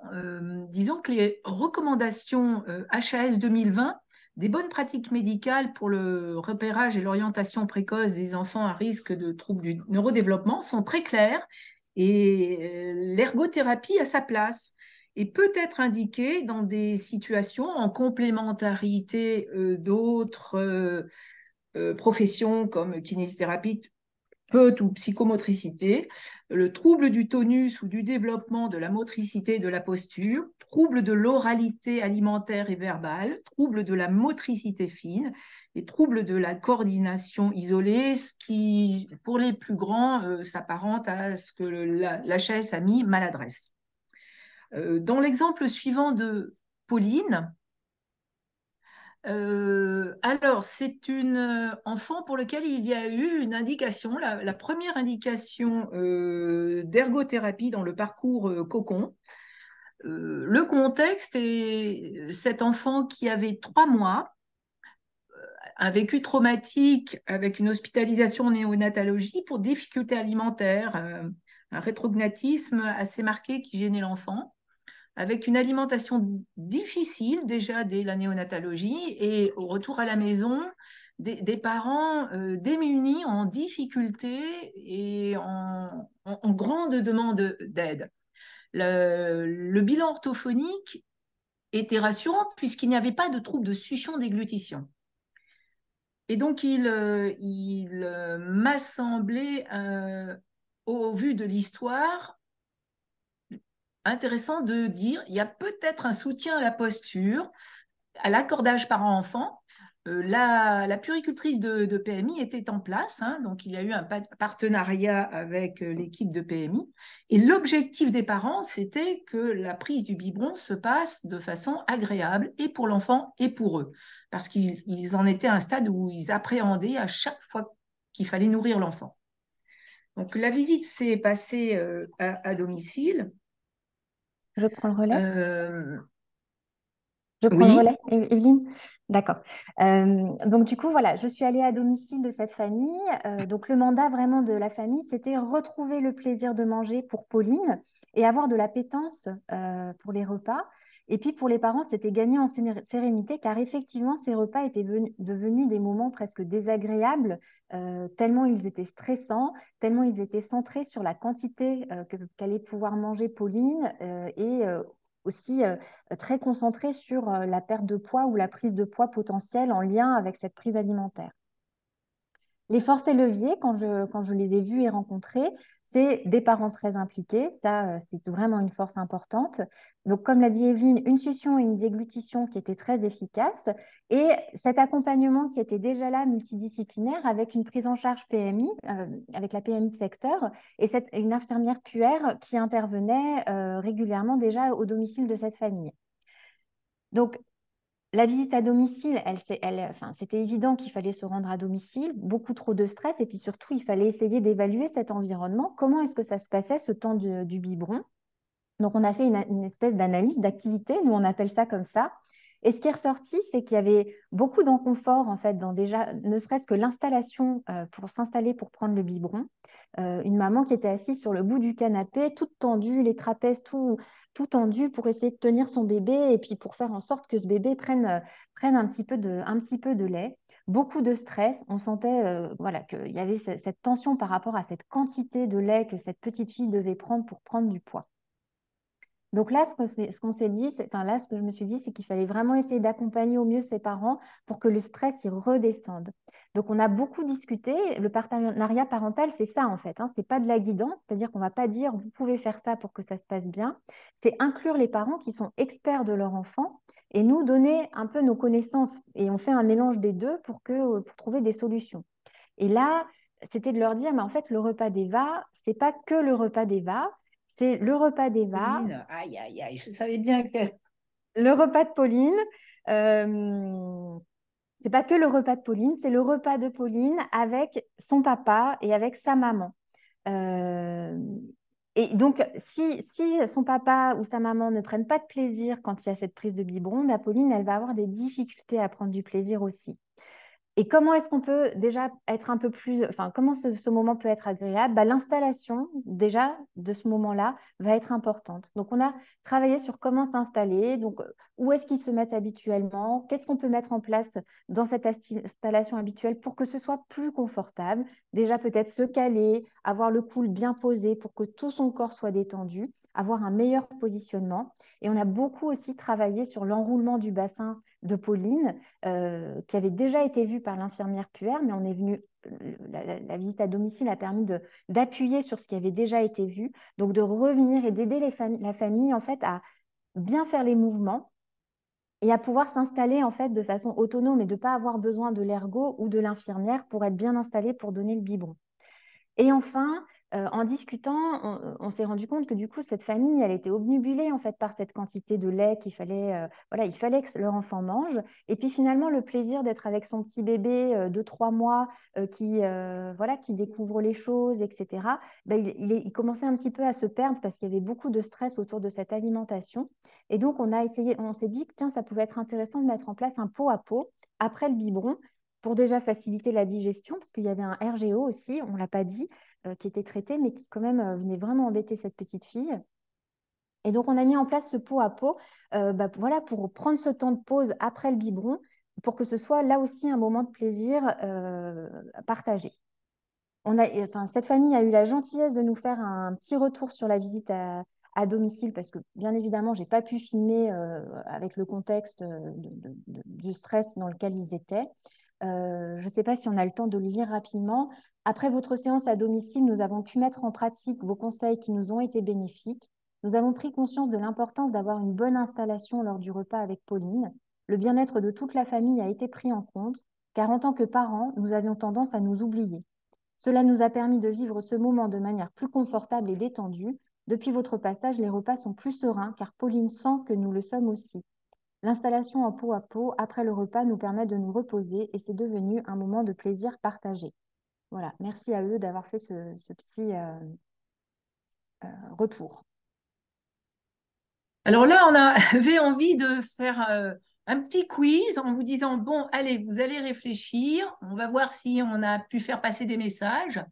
disant que les recommandations HAS 2020 des bonnes pratiques médicales pour le repérage et l'orientation précoce des enfants à risque de troubles du neurodéveloppement sont très claires et l'ergothérapie a sa place et peut être indiquée dans des situations en complémentarité d'autres professions comme kinésithérapie, ou psychomotricité, le trouble du tonus ou du développement de la motricité et de la posture, trouble de l'oralité alimentaire et verbale, trouble de la motricité fine et trouble de la coordination isolée, ce qui, pour les plus grands, s'apparente à ce que l'HAS a mis maladresse. Dans l'exemple suivant de Pauline, alors, c'est une enfant pour lequel il y a eu une indication, la première indication d'ergothérapie dans le parcours Cocon. Le contexte est cet enfant qui avait 3 mois, un vécu traumatique avec une hospitalisation en néonatologie pour difficultés alimentaires, un rétrognatisme assez marqué qui gênait l'enfant, avec une alimentation difficile déjà dès la néonatologie et au retour à la maison, des parents démunis, en difficulté et en grande demande d'aide. Le bilan orthophonique était rassurant puisqu'il n'y avait pas de trouble de succion déglutition. Et donc, il m'a semblé, au vu de l'histoire, intéressant de dire il y a peut-être un soutien à la posture, à l'accordage parent-enfant. La puéricultrice de PMI était en place, hein, donc il y a eu un partenariat avec l'équipe de PMI. Et l'objectif des parents, c'était que la prise du biberon se passe de façon agréable et pour l'enfant et pour eux, parce qu'ils en étaient à un stade où ils appréhendaient à chaque fois qu'il fallait nourrir l'enfant. Donc la visite s'est passée à domicile. Je prends le relais. Je prends le Oui. relais, Evelyne? D'accord. Donc du coup, voilà, je suis allée à domicile de cette famille. Donc le mandat vraiment de la famille, c'était retrouver le plaisir de manger pour Pauline et avoir de l'appétence pour les repas. Et puis pour les parents, c'était gagner en sérénité car effectivement, ces repas étaient devenus des moments presque désagréables, tellement ils étaient stressants, tellement ils étaient centrés sur la quantité qu'allait pouvoir manger Pauline et aussi très concentré sur la perte de poids ou la prise de poids potentielle en lien avec cette prise alimentaire. Les forces et leviers, quand je les ai vus et rencontrés, c'est des parents très impliqués. Ça, c'est vraiment une force importante. Donc, comme l'a dit Evelyne, une succion et une déglutition qui étaient très efficaces. Et cet accompagnement qui était déjà là, multidisciplinaire, avec une prise en charge PMI, avec la PMI de secteur, et une infirmière puère qui intervenait régulièrement déjà au domicile de cette famille. Donc, la visite à domicile, c'était évident qu'il fallait se rendre à domicile, beaucoup trop de stress, et puis surtout, il fallait essayer d'évaluer cet environnement. Comment est-ce que ça se passait, ce temps du biberon? Donc, on a fait une espèce d'analyse d'activité, nous on appelle ça comme ça. Et ce qui est ressorti, c'est qu'il y avait beaucoup d'inconfort, en fait, dans déjà, ne serait-ce que l'installation pour s'installer pour prendre le biberon. Une maman qui était assise sur le bout du canapé, toute tendue, les trapèzes tout tendus pour essayer de tenir son bébé et puis pour faire en sorte que ce bébé prenne un petit peu de lait. beaucoup de stress. On sentait voilà, qu'il y avait cette tension par rapport à cette quantité de lait que cette petite fille devait prendre pour prendre du poids. Donc là, ce qu'on s'est dit, enfin là, ce que je me suis dit, c'est qu'il fallait vraiment essayer d'accompagner au mieux ses parents pour que le stress y redescende. Donc on a beaucoup discuté. Le partenariat parental, c'est ça en fait. Hein, c'est pas de la guidance, c'est-à-dire qu'on va pas dire vous pouvez faire ça pour que ça se passe bien. C'est inclure les parents qui sont experts de leur enfant et nous donner un peu nos connaissances. Et on fait un mélange des deux pour trouver des solutions. Et là, c'était de leur dire, mais en fait, le repas d'Eva, c'est pas que le repas d'Eva. C'est le repas d'Eva, Pauline, aïe, aïe, aïe, je savais bien qu'elle... le repas de Pauline. C'est pas que le repas de Pauline, c'est le repas de Pauline avec son papa et avec sa maman. Euh, et donc, si son papa ou sa maman ne prennent pas de plaisir quand il y a cette prise de biberon, bah, Pauline, elle va avoir des difficultés à prendre du plaisir aussi. Et comment est-ce qu'on peut déjà être un peu plus, enfin, comment ce moment peut être agréable? Bah, l'installation, déjà, de ce moment-là, va être importante. Donc, on a travaillé sur comment s'installer, donc où est-ce qu'ils se mettent habituellement, qu'est-ce qu'on peut mettre en place dans cette installation habituelle pour que ce soit plus confortable. Déjà, peut-être se caler, avoir le coude bien posé pour que tout son corps soit détendu, avoir un meilleur positionnement. Et on a beaucoup aussi travaillé sur l'enroulement du bassin de Pauline qui avait déjà été vue par l'infirmière puère, mais on est venu, la visite à domicile a permis d'appuyer sur ce qui avait déjà été vu, donc de revenir et d'aider la famille en fait à bien faire les mouvements et à pouvoir s'installer en fait de façon autonome et de ne pas avoir besoin de l'ergo ou de l'infirmière pour être bien installé pour donner le biberon. Et enfin, en discutant, on s'est rendu compte que du coup, cette famille, elle était obnubilée en fait par cette quantité de lait qu'il fallait, voilà, il fallait que leur enfant mange. Et puis finalement, le plaisir d'être avec son petit bébé de 3 mois voilà, qui découvre les choses, etc., ben, il commençait un petit peu à se perdre parce qu'il y avait beaucoup de stress autour de cette alimentation. Et donc, on s'est dit que tiens, ça pouvait être intéressant de mettre en place un pot à pot après le biberon pour déjà faciliter la digestion, parce qu'il y avait un RGO aussi, on ne l'a pas dit, qui était traité, mais qui quand même venait vraiment embêter cette petite fille. Et donc, on a mis en place ce pot à pot voilà, pour prendre ce temps de pause après le biberon, pour que ce soit là aussi un moment de plaisir partagé. Enfin, cette famille a eu la gentillesse de nous faire un petit retour sur la visite à domicile, parce que bien évidemment, je n'ai pas pu filmer avec le contexte du stress dans lequel ils étaient. Je ne sais pas si on a le temps de le lire rapidement. Après votre séance à domicile, nous avons pu mettre en pratique vos conseils qui nous ont été bénéfiques. Nous avons pris conscience de l'importance d'avoir une bonne installation lors du repas avec Pauline. Le bien-être de toute la famille a été pris en compte, car en tant que parents, nous avions tendance à nous oublier. Cela nous a permis de vivre ce moment de manière plus confortable et détendue. Depuis votre passage, les repas sont plus sereins, car Pauline sent que nous le sommes aussi. L'installation en pot à pot après le repas nous permet de nous reposer et c'est devenu un moment de plaisir partagé. Voilà, merci à eux d'avoir fait ce petit retour. Alors là, on avait envie de faire un petit quiz en vous disant, bon, allez, vous allez réfléchir, on va voir si on a pu faire passer des messages.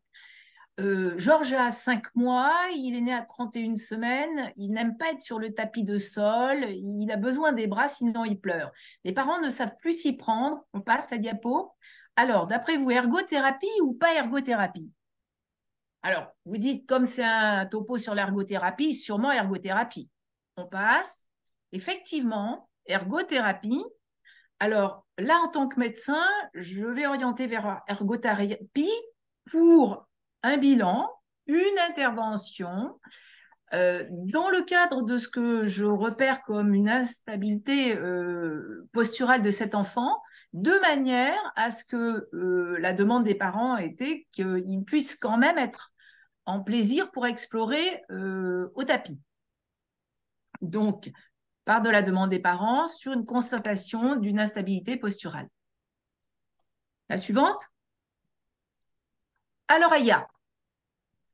Georges a 5 mois, il est né à 31 semaines, il n'aime pas être sur le tapis de sol, il a besoin des bras, sinon il pleure. Les parents ne savent plus s'y prendre, on passe la diapo. Alors, d'après vous, ergothérapie ou pas ergothérapie? Alors, vous dites, comme c'est un topo sur l'ergothérapie, sûrement ergothérapie. On passe. Effectivement, ergothérapie. Alors, là, en tant que médecin, je vais orienter vers ergothérapie pour un bilan, une intervention, dans le cadre de ce que je repère comme une instabilité posturale de cet enfant, de manière à ce que la demande des parents était qu'ils puissent quand même être en plaisir pour explorer au tapis. Donc, part de la demande des parents sur une constatation d'une instabilité posturale. La suivante. Alors, Aya,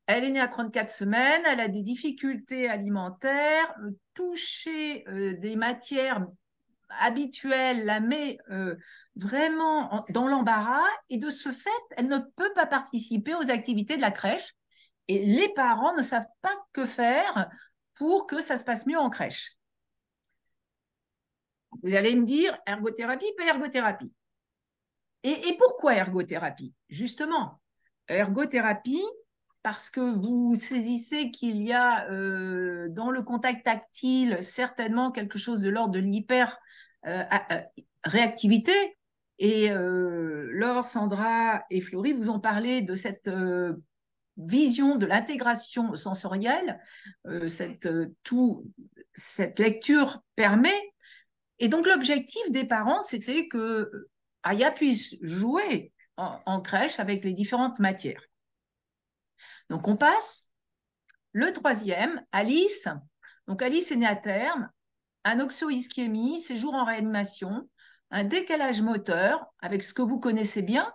elle est née à 34 semaines, elle a des difficultés alimentaires, toucher des matières habituelles la met vraiment dans l'embarras et de ce fait, elle ne peut pas participer aux activités de la crèche et les parents ne savent pas que faire pour que ça se passe mieux en crèche. Vous allez me dire ergothérapie, pas ergothérapie. Et pourquoi ergothérapie? Justement, ergothérapie, parce que vous saisissez qu'il y a dans le contact tactile certainement quelque chose de l'ordre de l'hyper réactivité. Et Laure, Sandra et Florie vous ont parlé de cette vision de l'intégration sensorielle. Cette lecture permet. Et donc l'objectif des parents, c'était que Aya puisse jouer en crèche avec les différentes matières. Donc on passe. Le troisième, Alice. Donc Alice est née à terme, anoxo-ischémie, séjour en réanimation, un décalage moteur avec ce que vous connaissez bien,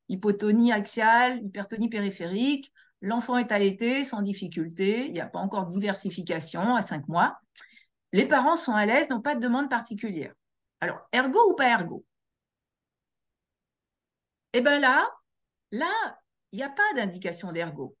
hypotonie axiale, hypertonie périphérique. L'enfant est allaité sans difficulté, il n'y a pas encore de diversification à 5 mois. Les parents sont à l'aise, n'ont pas de demande particulière. Alors, ergo ou pas ergo? Eh bien là, il n'y a pas d'indication d'ergo.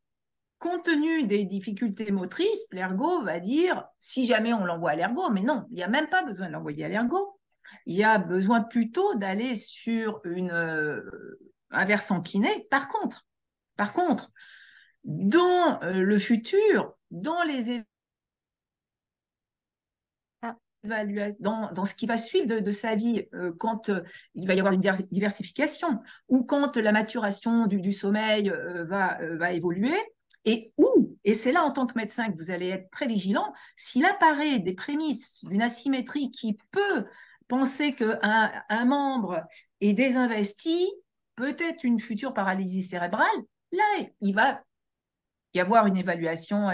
Compte tenu des difficultés motrices, l'ergo va dire, si jamais on l'envoie à l'ergo, mais non, il n'y a même pas besoin de l'envoyer à l'ergo. Il y a besoin plutôt d'aller sur un versant kiné. Par contre, dans le futur, dans les dans ce qui va suivre de sa vie, quand il va y avoir une diversification, ou quand la maturation du sommeil va évoluer, et c'est là en tant que médecin que vous allez être très vigilant, s'il apparaît des prémices d'une asymétrie qui peut penser qu'un membre est désinvesti, peut-être une future paralysie cérébrale, là, il va y avoir une évaluation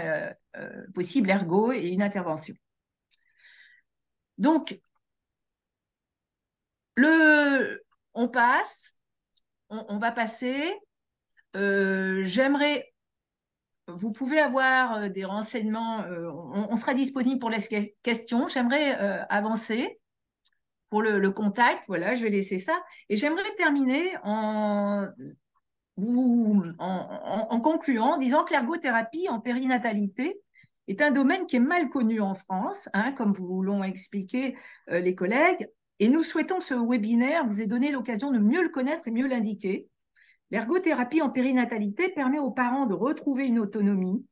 possible, ergo, et une intervention. Donc, on passe, on va passer. J'aimerais, vous pouvez avoir des renseignements, on sera disponible pour les questions. J'aimerais avancer pour le contact. Voilà, je vais laisser ça. Et j'aimerais terminer en concluant, en disant que l'ergothérapie en périnatalité est un domaine qui est mal connu en France, hein, comme vous l'ont expliqué les collègues, et nous souhaitons que ce webinaire vous ait donné l'occasion de mieux le connaître et mieux l'indiquer. L'ergothérapie en périnatalité permet aux parents de retrouver une autonomie,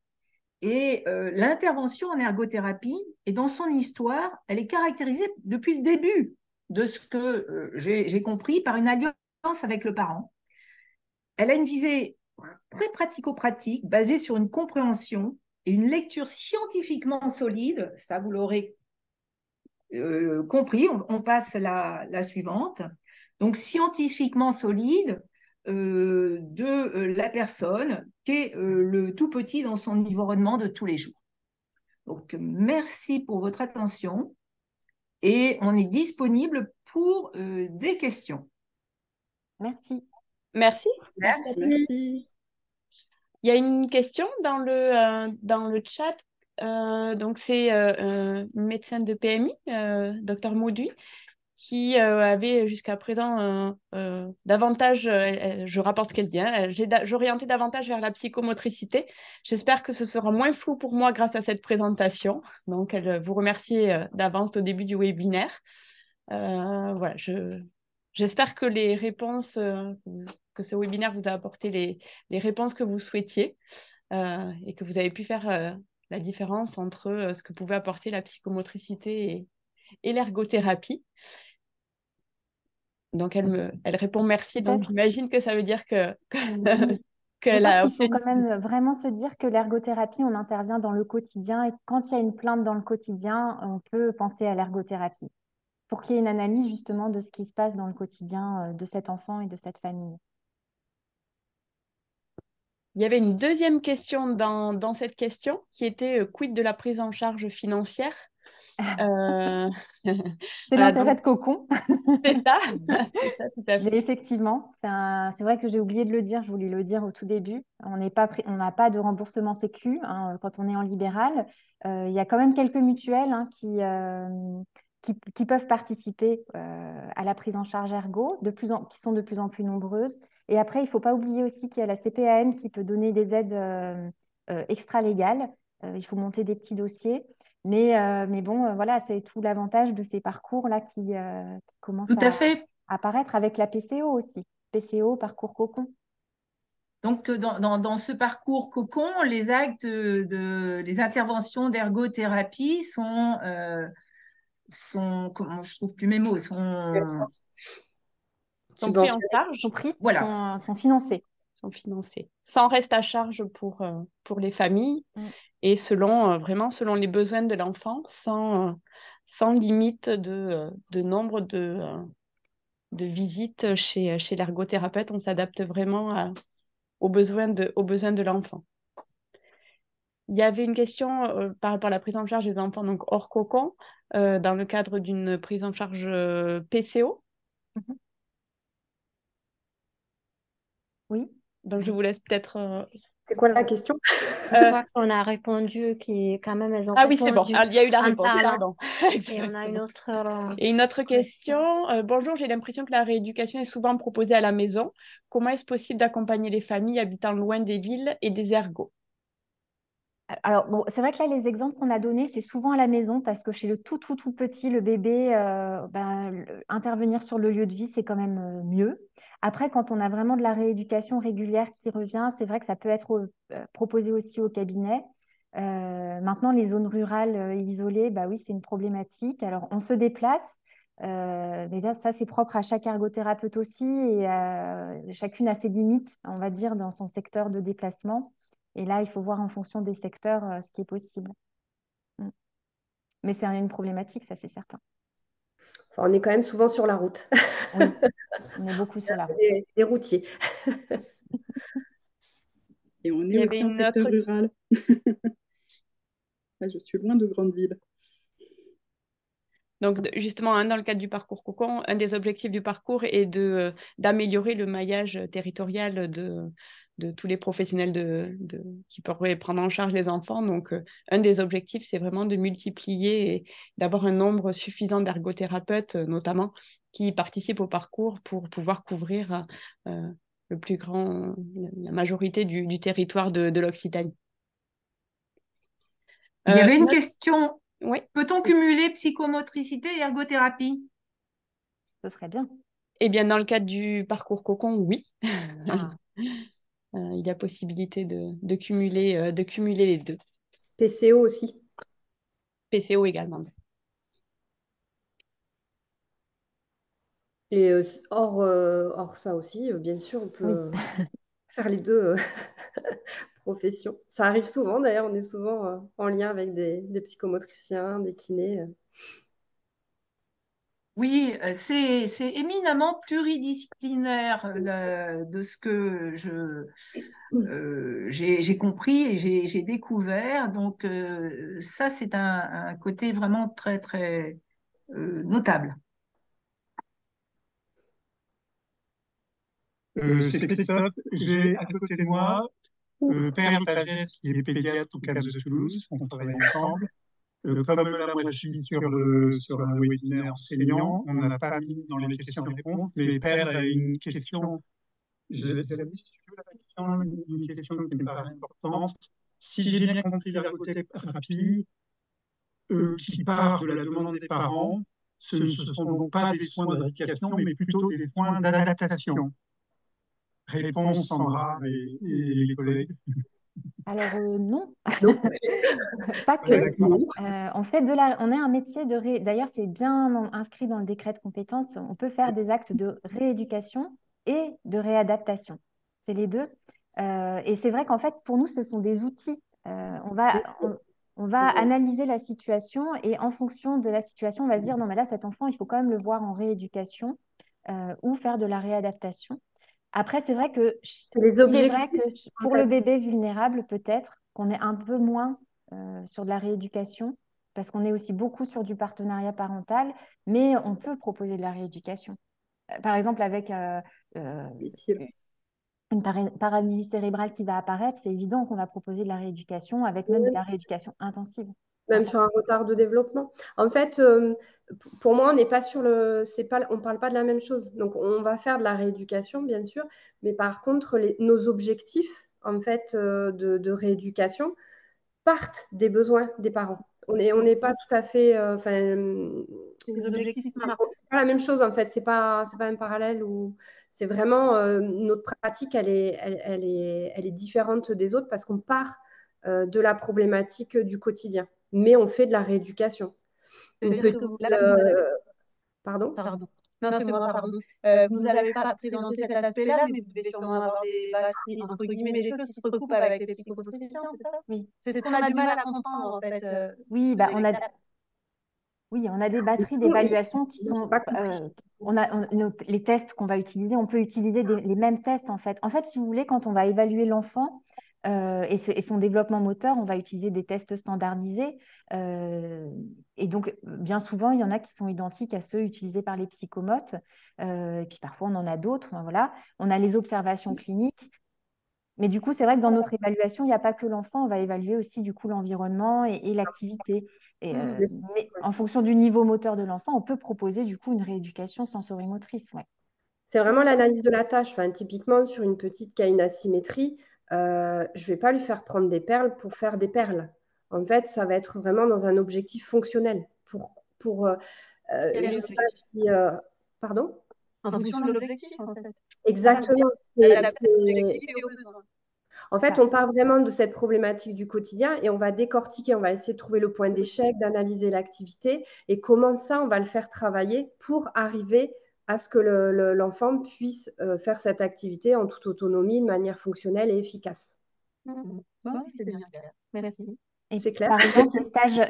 et l'intervention en ergothérapie, et dans son histoire, elle est caractérisée depuis le début de ce que j'ai compris par une alliance avec le parent. Elle a une visée très pratico-pratique, basée sur une compréhension et une lecture scientifiquement solide. Ça, vous l'aurez compris. On passe la suivante. Donc, scientifiquement solide de la personne qui est le tout petit dans son environnement de tous les jours. Donc, merci pour votre attention et on est disponible pour des questions. Merci. Merci. Merci. Il y a une question dans le chat. Donc, c'est une médecin de PMI, Dr Mauduit, qui avait jusqu'à présent davantage, je rapporte ce qu'elle dit, hein, j'orientais davantage vers la psychomotricité. J'espère que ce sera moins flou pour moi grâce à cette présentation. Donc, elle vous remercie d'avance au début du webinaire. Voilà, j'espère que les réponses, que ce webinaire vous a apporté les réponses que vous souhaitiez et que vous avez pu faire la différence entre ce que pouvait apporter la psychomotricité et l'ergothérapie. Donc, elle répond merci. Donc, j'imagine que ça veut dire que qu'elle a... Il faut quand même vraiment se dire que l'ergothérapie, on intervient dans le quotidien et quand il y a une plainte dans le quotidien, on peut penser à l'ergothérapie pour qu'il y ait une analyse justement de ce qui se passe dans le quotidien de cet enfant et de cette famille. Il y avait une deuxième question dans cette question qui était quid de la prise en charge financière? C'est l'intérêt de Cocon. C'est ça, tout à fait. Mais effectivement, c'est vrai que j'ai oublié de le dire, je voulais le dire au tout début. On n'a pas de remboursement sécu hein, quand on est en libéral. Il y a quand même quelques mutuelles hein, qui peuvent participer à la prise en charge ergo, qui sont de plus en plus nombreuses. Et après, il ne faut pas oublier aussi qu'il y a la CPAM qui peut donner des aides extra-légales. Il faut monter des petits dossiers. Mais bon, voilà, c'est tout l'avantage de ces parcours-là qui commencent Tout à fait. à apparaître avec la PCO aussi. PCO, parcours cocon. Donc, dans ce parcours cocon, les actes les interventions d'ergothérapie comment je trouve plus mes mots, sont pris en charge. Voilà. Sont financés. Sont financés. Sans reste à charge pour les familles et vraiment selon les besoins de l'enfant, sans limite de nombre de visites chez l'ergothérapeute. On s'adapte vraiment aux besoins de l'enfant. Il y avait une question par rapport à la prise en charge des enfants donc hors cocon, dans le cadre d'une prise en charge PCO. Oui. Donc, je vous laisse peut-être... C'est quoi la question? Je crois qu'on a répondu quand même, elles ont Ah oui, c'est bon. répondu Il y a eu la en réponse, parlant. pardon. Et on a une autre... Et une autre question. Bonjour, j'ai l'impression que la rééducation est souvent proposée à la maison. Comment est-ce possible d'accompagner les familles habitant loin des villes et des ergots? Alors, bon, c'est vrai que là, les exemples qu'on a donnés, c'est souvent à la maison parce que chez le tout petit, le bébé, intervenir sur le lieu de vie, c'est quand même mieux. Après, quand on a vraiment de la rééducation régulière qui revient, c'est vrai que ça peut être proposé aussi au cabinet. Maintenant, les zones rurales isolées, bah oui, c'est une problématique. Alors, on se déplace. Mais ça, c'est propre à chaque ergothérapeute aussi et chacune a ses limites, on va dire, dans son secteur de déplacement. Et là, il faut voir en fonction des secteurs ce qui est possible. Mais c'est une problématique, ça c'est certain. Enfin, on est quand même souvent sur la route. Oui, on est beaucoup sur la route. Des routiers. Et on Il y est avait aussi en une secteur autre- rural. Là, je suis loin de grandes villes. Donc, justement, dans le cadre du parcours cocon, un des objectifs du parcours est d'améliorer le maillage territorial de tous les professionnels qui pourraient prendre en charge les enfants. Donc, un des objectifs, c'est vraiment de multiplier et d'avoir un nombre suffisant d'ergothérapeutes, notamment, qui participent au parcours pour pouvoir couvrir la majorité du territoire de l'Occitanie. Il y avait une question. Oui. Peut-on cumuler psychomotricité et ergothérapie? Ce serait bien. Eh bien, dans le cadre du parcours cocon, oui. Ah. Il y a possibilité de cumuler les deux. PCO aussi. PCO également. Et hors ça aussi, bien sûr, on peut faire les deux professions. Ça arrive souvent, d'ailleurs, on est souvent en lien avec des psychomotriciens, des kinés. Oui, c'est éminemment pluridisciplinaire de ce que j'ai compris et j'ai découvert. Donc, ça, c'est un côté vraiment très, très notable. C'est Christophe. J'ai à côté de moi Père Pavès, qui est pédiatre au CAMS de Toulouse. On travaille ensemble. Comme là, moi, je suis sur un webinaire enseignant, on n'a pas mis dans les questions-réponses, mais Père a une question. J'avais mis si tu veux, la question, une question qui me paraît importante. Si j'ai bien compris, l'ergothérapie qui part de la demande des parents, ce ne sont donc pas des soins de rééducation, mais plutôt des soins d'adaptation. Réponse, Sandra et les collègues. Alors non, Non. pas que. D'accord. On est un métier d'ailleurs, c'est bien inscrit dans le décret de compétences. On peut faire des actes de rééducation et de réadaptation. C'est les deux. Et c'est vrai qu'en fait, pour nous, ce sont des outils. On va analyser la situation et en fonction de la situation, on va se dire non, mais là, cet enfant, il faut quand même le voir en rééducation ou faire de la réadaptation. Après, c'est vrai que C'est les il est vrai objectifs, que en pour fait. le bébé vulnérable, peut-être qu'on est un peu moins sur de la rééducation, parce qu'on est aussi beaucoup sur du partenariat parental, mais on peut proposer de la rééducation. Par exemple, avec une paralysie cérébrale qui va apparaître, c'est évident qu'on va proposer de la rééducation, avec même de la rééducation intensive. Même sur un retard de développement. En fait, pour moi, on n'est pas sur on parle pas de la même chose. Donc, on va faire de la rééducation, bien sûr, mais par contre, nos objectifs, en fait, de rééducation partent des besoins des parents. On n'est pas tout à fait. Les objectifs c'est pas la même chose en fait. C'est pas un parallèle où c'est vraiment notre pratique. Elle est différente des autres parce qu'on part de la problématique du quotidien, mais on fait de la rééducation. Une C'est-à-dire petite, que là, vous avez... pardon. Pardon. Non, c'est moi, pardon. Vous nous avez pas présenté cet aspect-là, mais vous devez sûrement avoir des batteries, entre guillemets, des choses qui se recoupent avec les psychomotriciens, c'est ça? Oui. C'est ce qu'on a du mal à comprendre, en fait. Oui, bah, on a des batteries d'évaluation qui Non, j'ai sont. pas compris. Les tests qu'on va utiliser, on peut utiliser les mêmes tests en fait. En fait, si vous voulez, quand on va évaluer l'enfant et son développement moteur, on va utiliser des tests standardisés. Et donc, bien souvent, il y en a qui sont identiques à ceux utilisés par les psychomotes. Et puis parfois, on en a d'autres. Enfin, voilà. On a les observations cliniques. Mais du coup, c'est vrai que dans notre évaluation, il n'y a pas que l'enfant, on va évaluer aussi du coup l'environnement et l'activité. Mais en fonction du niveau moteur de l'enfant, on peut proposer du coup une rééducation sensorimotrice. Ouais. C'est vraiment l'analyse de la tâche. Enfin, typiquement, sur une petite qui a une asymétrie, je ne vais pas lui faire prendre des perles pour faire des perles. En fait, ça va être vraiment dans un objectif fonctionnel. Quel est Je sais pas l'objectif? si. Pardon? En fonction de l'objectif, en fait. Exactement. Adapter l'objectif et aux besoins. En fait, on part vraiment de cette problématique du quotidien et on va décortiquer, on va essayer de trouver le point d'échec, d'analyser l'activité et comment ça, on va le faire travailler pour arriver à ce que l'enfant puisse faire cette activité en toute autonomie, de manière fonctionnelle et efficace. Bon, c'est bien clair. Merci. Et C'est clair? par exemple,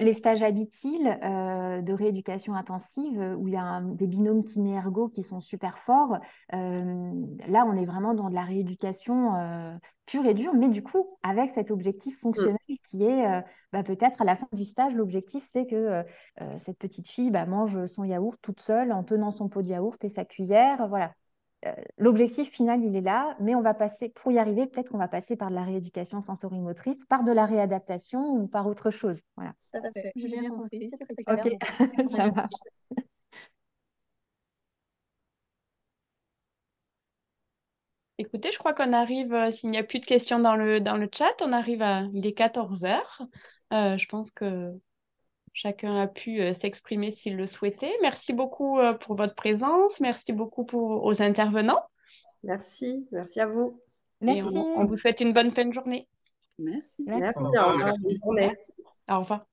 les stages Habitil de rééducation intensive, où il y a des binômes kiné-ergo qui sont super forts, là, on est vraiment dans de la rééducation pure et dure, mais du coup, avec cet objectif fonctionnel qui est peut-être à la fin du stage, l'objectif, c'est que cette petite fille mange son yaourt toute seule en tenant son pot de yaourt et sa cuillère. Voilà. L'objectif final, il est là, mais on va passer, pour y arriver, peut-être qu'on va passer par de la rééducation sensorimotrice, par de la réadaptation ou par autre chose. Voilà. Tout à fait. J'ai bien compris, c'est très clair. Ok, ça marche. Écoutez, je crois qu'on arrive, s'il n'y a plus de questions dans le chat, il est 14 heures. Je pense que chacun a pu s'exprimer s'il le souhaitait. Merci beaucoup pour votre présence. Merci beaucoup aux intervenants. Merci à vous. Et Merci. on vous souhaite une bonne fin de journée. Merci. Merci, Au au revoir, revoir, merci. bonne journée. Au revoir.